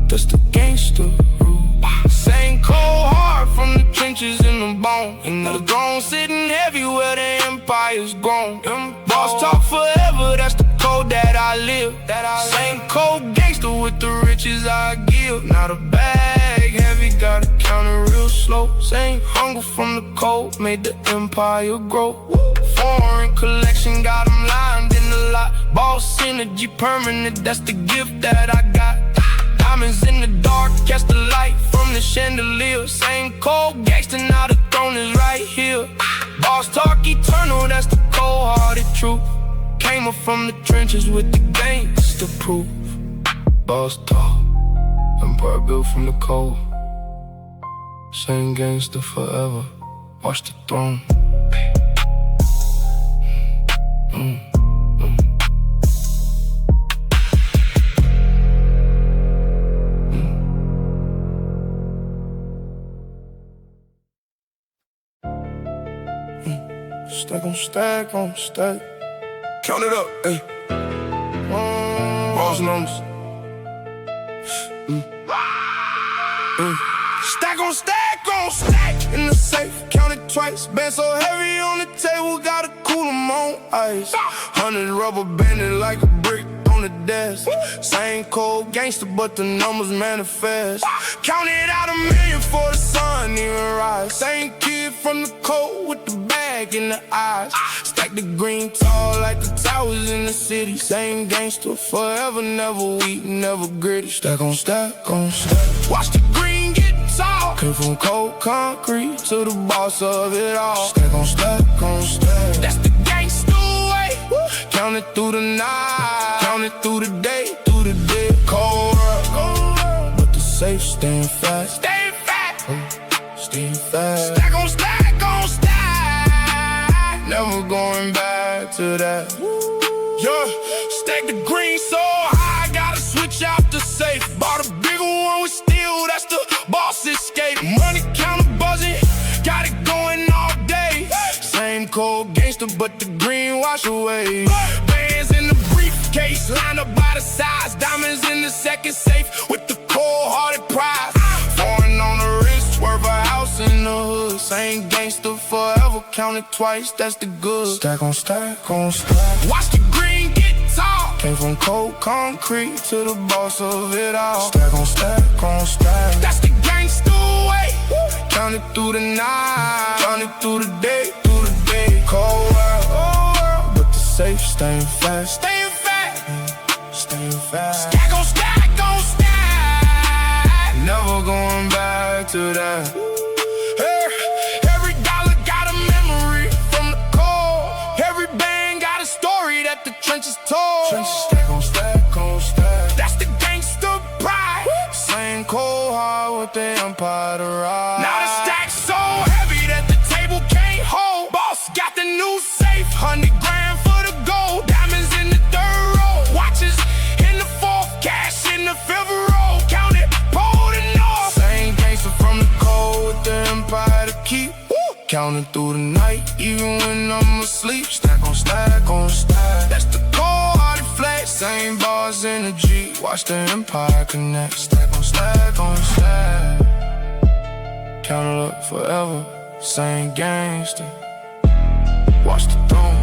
that's the gangster rule. Same cold heart from the trenches in the bone. And the throne sitting heavy where the empire's grown. Boss talk forever, that's the code that I live. Same cold gangster with the riches I give. Now the bag heavy, gotta count it real slow. Same hunger from the cold, made the empire grow. Foreign collection, got them lined in the lot. Boss energy permanent, that's the gift that I got. Diamonds in the dark, catch the light from the chandelier. Same cold gangster, now the throne is right here. Boss talk eternal, that's the cold-hearted truth. Came up from the trenches with the gangster proof. Boss talk, empire built from the cold. Same gangster forever, watch the throne. Stack on stack. Count it up, ayy. Boss numbers. Stack on stack in the safe, count it twice. Been so heavy on the table, gotta cool them on ice. 100 rubber banded like a brick on the desk. Same cold gangster, but the numbers manifest. Counted out 1,000,000 for the sun even rise. Same kid from the cold with the bag in the eyes. Stack the green tall like the towers in the city. Same gangster forever, never weak, never gritty. Stack on stack. Watch the green get tall. Came from cold concrete to the boss of it all. Stack on stack. That's the gangster way. Count it through the night, count it through the day. Cold world, but the safe staying fast. Stack on stack. Never going back to that. Yeah, stack the green so high, gotta switch out the safe. Bought a bigger one with steel, that's the boss escape. Money counter buzzing, got it going all day. Same cold gangster, but the green wash away. Bands in the briefcase, lined up by the sides. Diamonds in the second safe with the cold-hearted prize. Foreign on the wrist, worth a house in the hood. Same gangster forever, count it twice, that's the good. Stack on stack. Watch the green get tall. Came from cold concrete to the boss of it all. Stack on stack. That's the gangster way. Count it through the night, count it through the day. Cold world, but the safe staying fast. Stack on stack. Never going back to that. Every dollar got a memory from the cold. Every band got a story that the trenches told. Stack on stack. That's the gangster pride. Same cold empire to ride. Now the stack's so heavy that the table can't hold. Boss got the new safe, 100 grand for the gold. Diamonds in the third row, watches in the fourth, cash in the fifth row. Count it, pole to north. Same gangster from the cold with the empire to keep. Counting through the night, even when I'm asleep. Stack on stack on stack. That's the cold-hearted flex. Same bars in the G. Watch the empire connect. Stack on stack on stack. Count it up forever. Same gangster. Watch the throne.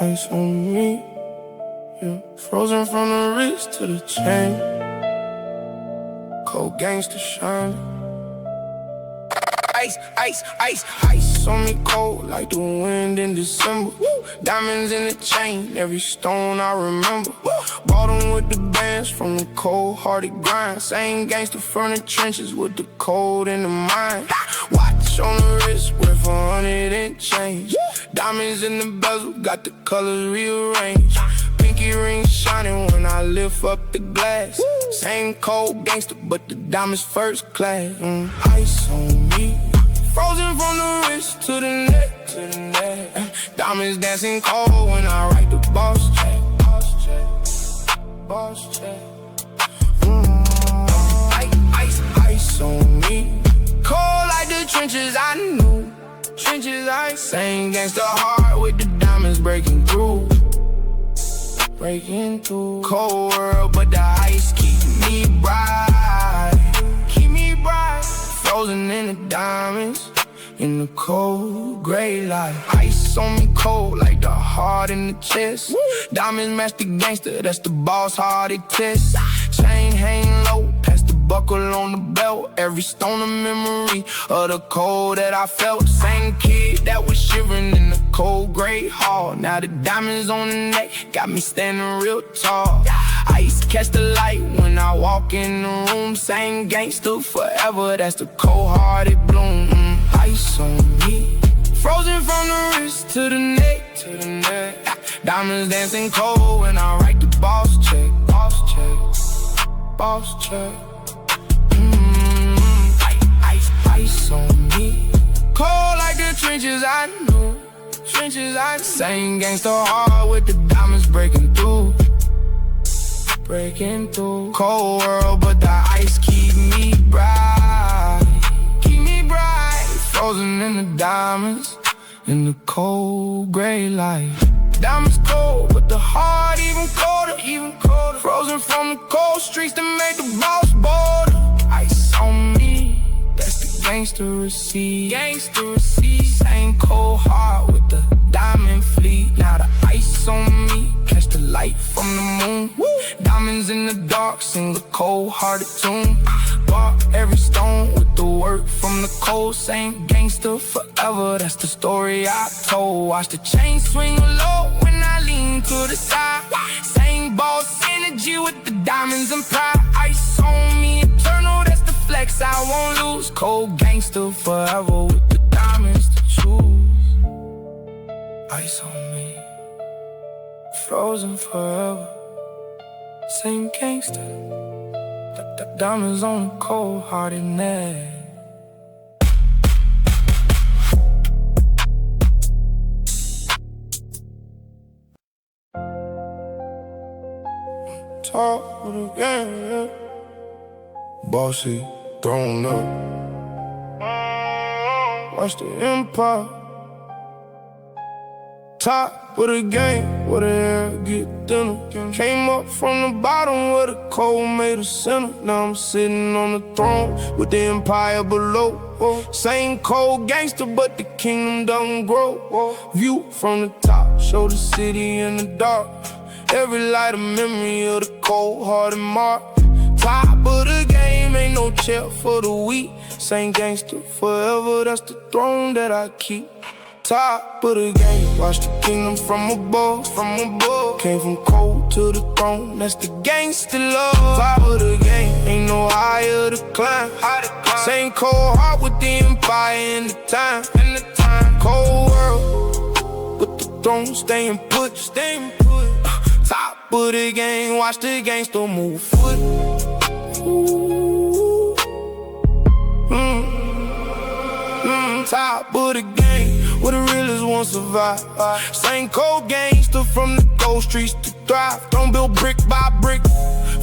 Ice on me, yeah. Frozen from the wrist to the chain. Cold gangster shining. Ice, ice, ice, ice on me cold like the wind in December. Woo. Diamonds in the chain, every stone I remember. Woo. Bought them with the bands from the cold-hearted grind. Same gangster from the trenches with the cold in the mind. Watch on the wrist, worth 100 and change. Diamonds in the bezel, got the colors rearranged. Pinky ring shining when I lift up the glass. Same cold gangster, but the diamonds first class. Ice on me, frozen from the wrist to the neck, to the neck. Diamonds dancing cold when I write the boss check. Boss check, boss check. Ice, ice on me, cold like the trenches I knew. Trenches ice, same gangsta heart with the diamonds breaking through. Breaking through. Cold world, but the ice keep me bright. Keep me bright. Frozen in the diamonds, in the cold gray light. Ice on me cold like the heart in the chest. Diamonds match the gangster, that's the boss hearted test. Chain hang low, past the buckle on the belt. Every stone a memory of the cold that I felt. Same kid that was shivering in the cold gray hall. Now the diamonds on the neck got me standing real tall. Ice catch the light when I walk in the room. Same gangster forever, that's the cold-hearted bloom. Ice on me, frozen from the wrist to the neck, to the neck. Diamonds dancing cold when I write the boss check. Boss check, boss check. Ice on me, cold like the trenches I knew. Trenches I knew. Same gangster heart with the diamonds breaking through. Breaking through. Cold world, but the ice keep me bright. Keep me bright. Frozen in the diamonds, in the cold gray light. Diamonds cold, but the heart even colder, even colder. Frozen from the cold streets that made the boss bolder. Ice on me, that's the gangster receipt. Gangster receipt. Same cold heart with the diamond fleet. Now the ice on me, catch the light from the moon. Woo. Diamonds in the dark, sing a cold-hearted tune. Bought every stone with the work from the cold. Same gangster forever, that's the story I told. Watch the chain swing low when I lean to the side. Same boss energy with the diamonds and pride. Ice on me eternal, that's the flex I won't lose. Cold gangster forever with the diamonds to choose. Ice on me, frozen forever. Same gangster, the diamonds on the cold-hearted neck. Talk with the game, yeah. Bossy, thrown up. Watch the empire. Top of the game, where the air get thinner. Came up from the bottom where the cold made a center. Now I'm sitting on the throne with the empire below. Same cold gangster, but the kingdom don't grow. View from the top, show the city in the dark. Every light a memory of the cold-hearted mark. Top of the game, ain't no chair for the weak. Same gangster forever, that's the throne that I keep. Top of the game, watch the kingdom from above, Came from cold to the throne, that's the gangsta love. Top of the game, ain't no higher to climb. Same cold heart with the empire in the time. Cold world, with the throne staying put. Top of the game, watch the gangsta move foot. Top of the game, where the realest won't survive. Same cold gangster from the cold streets to thrive. Don't build brick by brick,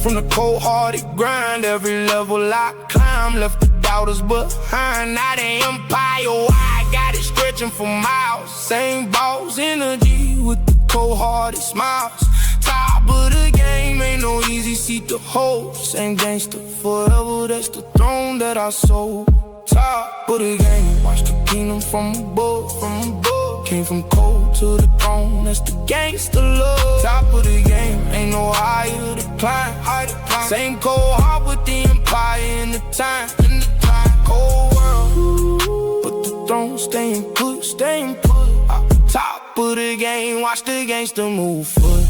from the cold-hearted grind. Every level I climb, left the doubters behind. Now the empire wide, got it stretching for miles. Same boss energy with the cold-hearted smiles. Top of the game, ain't no easy seat to hold. Same gangster forever, that's the throne that I sold. Top of the game, watch the kingdom from above, Came from cold to the throne, that's the gangsta love. Top of the game, ain't no higher to climb. Same cold heart with the empire in the time. Cold world, but the throne staying put. Top of the game, watch the gangsta move foot.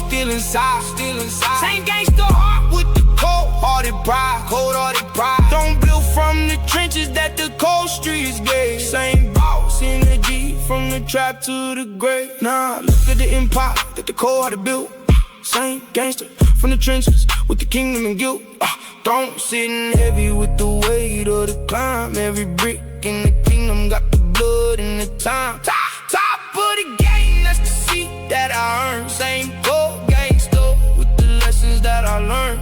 Still inside. Same gangster heart with the cold-hearted pride. Don't build from the trenches that the cold streets gave. Same boss energy from the trap to the grave. Nah, look at the empire that the cold-hearted built. Same gangster from the trenches with the kingdom and guilt. Throne sitting heavy with the weight of the climb. Every brick in the kingdom got the blood and the time. Top of the game, that's the seat that I earned. Same cold gangster with the lessons that I learned.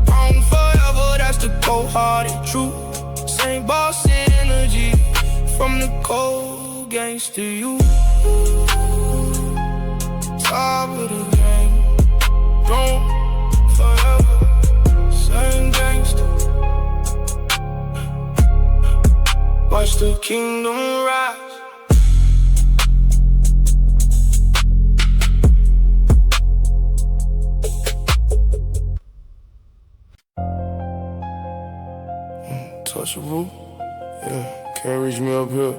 Wrong forever, that's the cold-hearted truth. Same boss energy from the cold gangster you. Top of the game, wrong forever, same gangster. Watch the kingdom rise. Untouchable, yeah, can't reach me up here.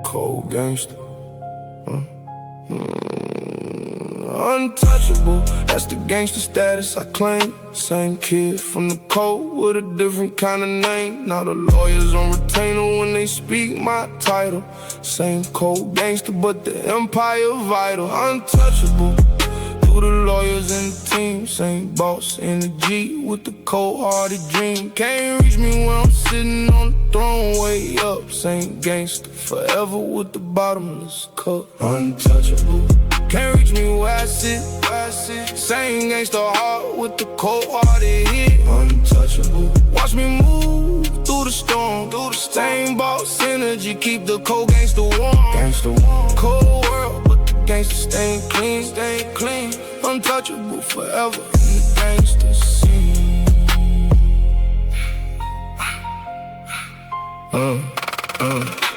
Cold gangster, Untouchable, that's the gangster status I claim. Same kid from the cold with a different kind of name. Now the lawyers on retainer when they speak my title. Same cold gangster but the empire vital. Untouchable, through the lawyers and the team. Same boss energy with the cold-hearted dream. Can't reach me when I'm sitting on the throne way up. Same gangster forever with the bottomless cup. Untouchable, can't reach me where I sit. Same gangster heart with the cold-hearted hit. Untouchable, watch me move through the storm. Same boss energy, keep the cold gangster warm. Cold world, but the gangster staying clean. Untouchable forever in the gangster scene.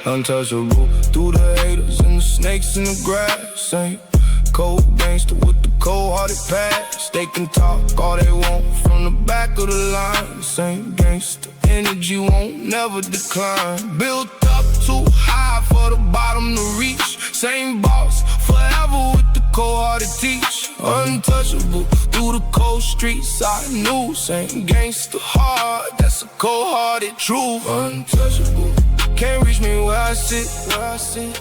Untouchable through the haters and the snakes in the grass. Same cold gangster with the cold-hearted past. They can talk all they want from the back of the line. Same gangster energy won't never decline. Built up too high for the bottom to reach. Same boss forever with the cold-hearted teach. Untouchable through the cold streets I knew. Same gangster heart, that's a cold-hearted truth. Untouchable, can't reach me where I sit.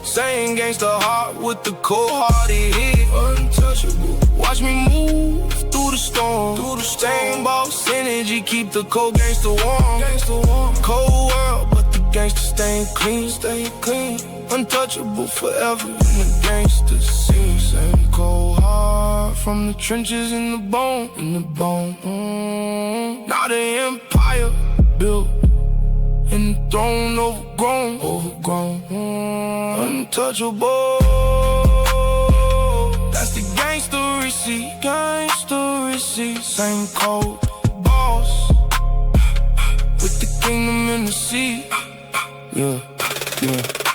Same gangster heart with the cold-hearted hit. Untouchable, watch me move through the storm. Same boss energy, keep the cold gangster warm. Cold world, but the gangster staying clean. Untouchable forever in the gangster scene. Same cold heart from the trenches in the bone. Now the empire built and the throne overgrown. Untouchable, that's the gangster receipt. Same cold boss with the kingdom in the sea. Yeah.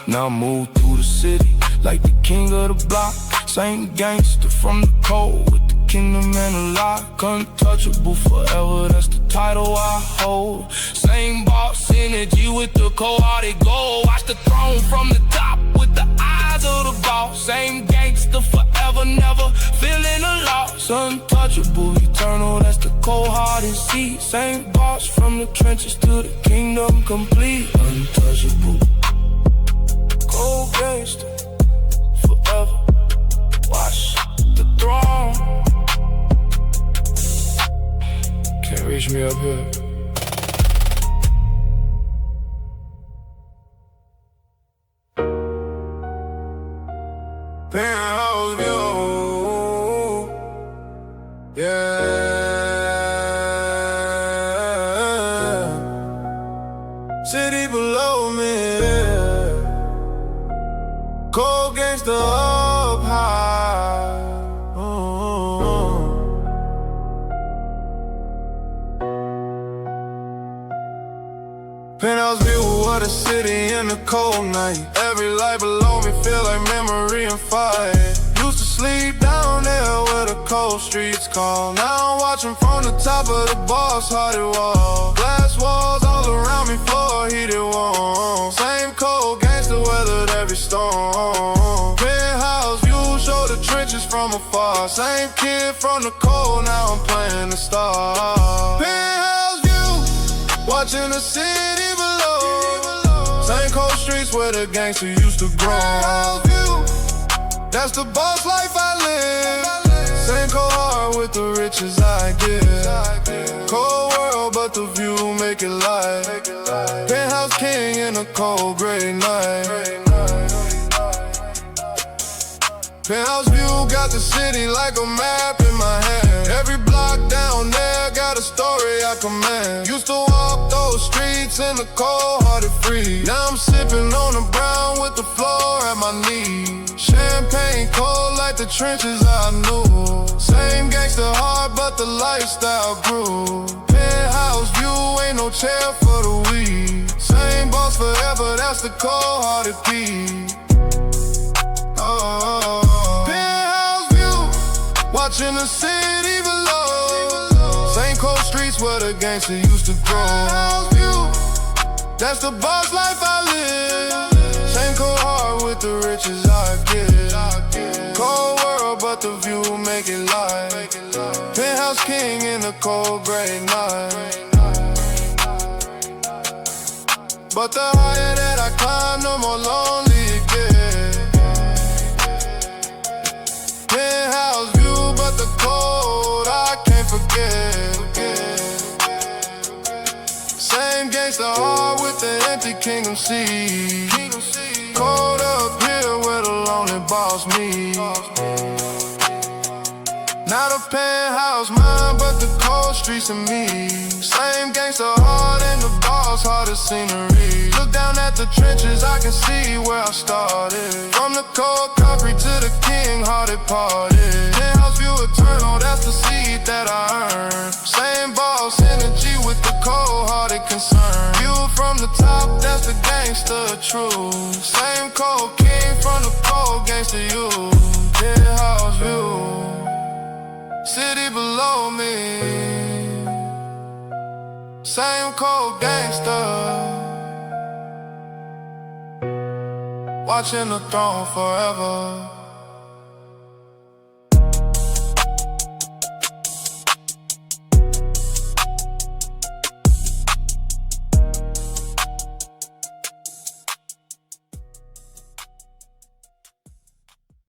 Now I move through the city like the king of the block. Same gangster from the cold with the kingdom and a lock. Untouchable forever, that's the title I hold. Same boss energy with the cold-hearted goal. Watch the throne from the top with the eyes of the boss. Same gangster forever, never feeling a loss. Untouchable, eternal, that's the cold-hearted seed. Same boss from the trenches to the kingdom complete. Untouchable, cold gangster forever. Watch the throne. Can't reach me up here. Penthouse view, yeah. City below me, cold gangster up high. Penthouse view of the city in the cold night. Every light below me feel like memory and fire. Used to sleep down there where the cold streets call. Now I'm watching from the top of the boss-hearted wall. Glass walls all around me, floor heated warm. Same cold gangster weathered every storm. Penthouse view show the trenches from afar. Same kid from the cold, now I'm playing the star. Penthouse view, watching the city below. Same cold streets where the gangster used to grow. Penthouse view, that's the boss life I live. Same cold heart with the riches I give. Cold world, but the view make it light. Penthouse king in a cold gray night. Penthouse view got the city like a map in my hand. Every block down there got a story I command. Used to walk those streets in the cold-hearted free. Now I'm sipping on the brown with the floor at my knees. Champagne cold like the trenches I knew. Same gangster heart but the lifestyle grew. Penthouse view ain't no chair for the weak. Same boss forever, that's the cold-hearted key. Penthouse view, watching the city below. Same cold streets where the gangster used to grow. Penthouse view, that's the boss life I live. Same cold heart with the riches I give. Cold world, but the view make it light. Penthouse king in the cold gray night. But the higher that I climb, the more lonely it gets. Penthouse view, but the cold I can't forget. Same gangster heart with the empty kingdom seat. Cold up here where the lonely boss meet. Not a penthouse mind, but the cold streets of me. Same gangster heart and the boss hardest scenery. Look down at the trenches, I can see where I started. From the cold concrete to the king-hearted party. Penthouse view eternal, that's the seed that I earned. Same boss energy with the cold-hearted concern. View from the top, that's the gangster truth. Same cold king from the cold gangster you. Penthouse view, city below me. Same cold gangster, watching the throne forever.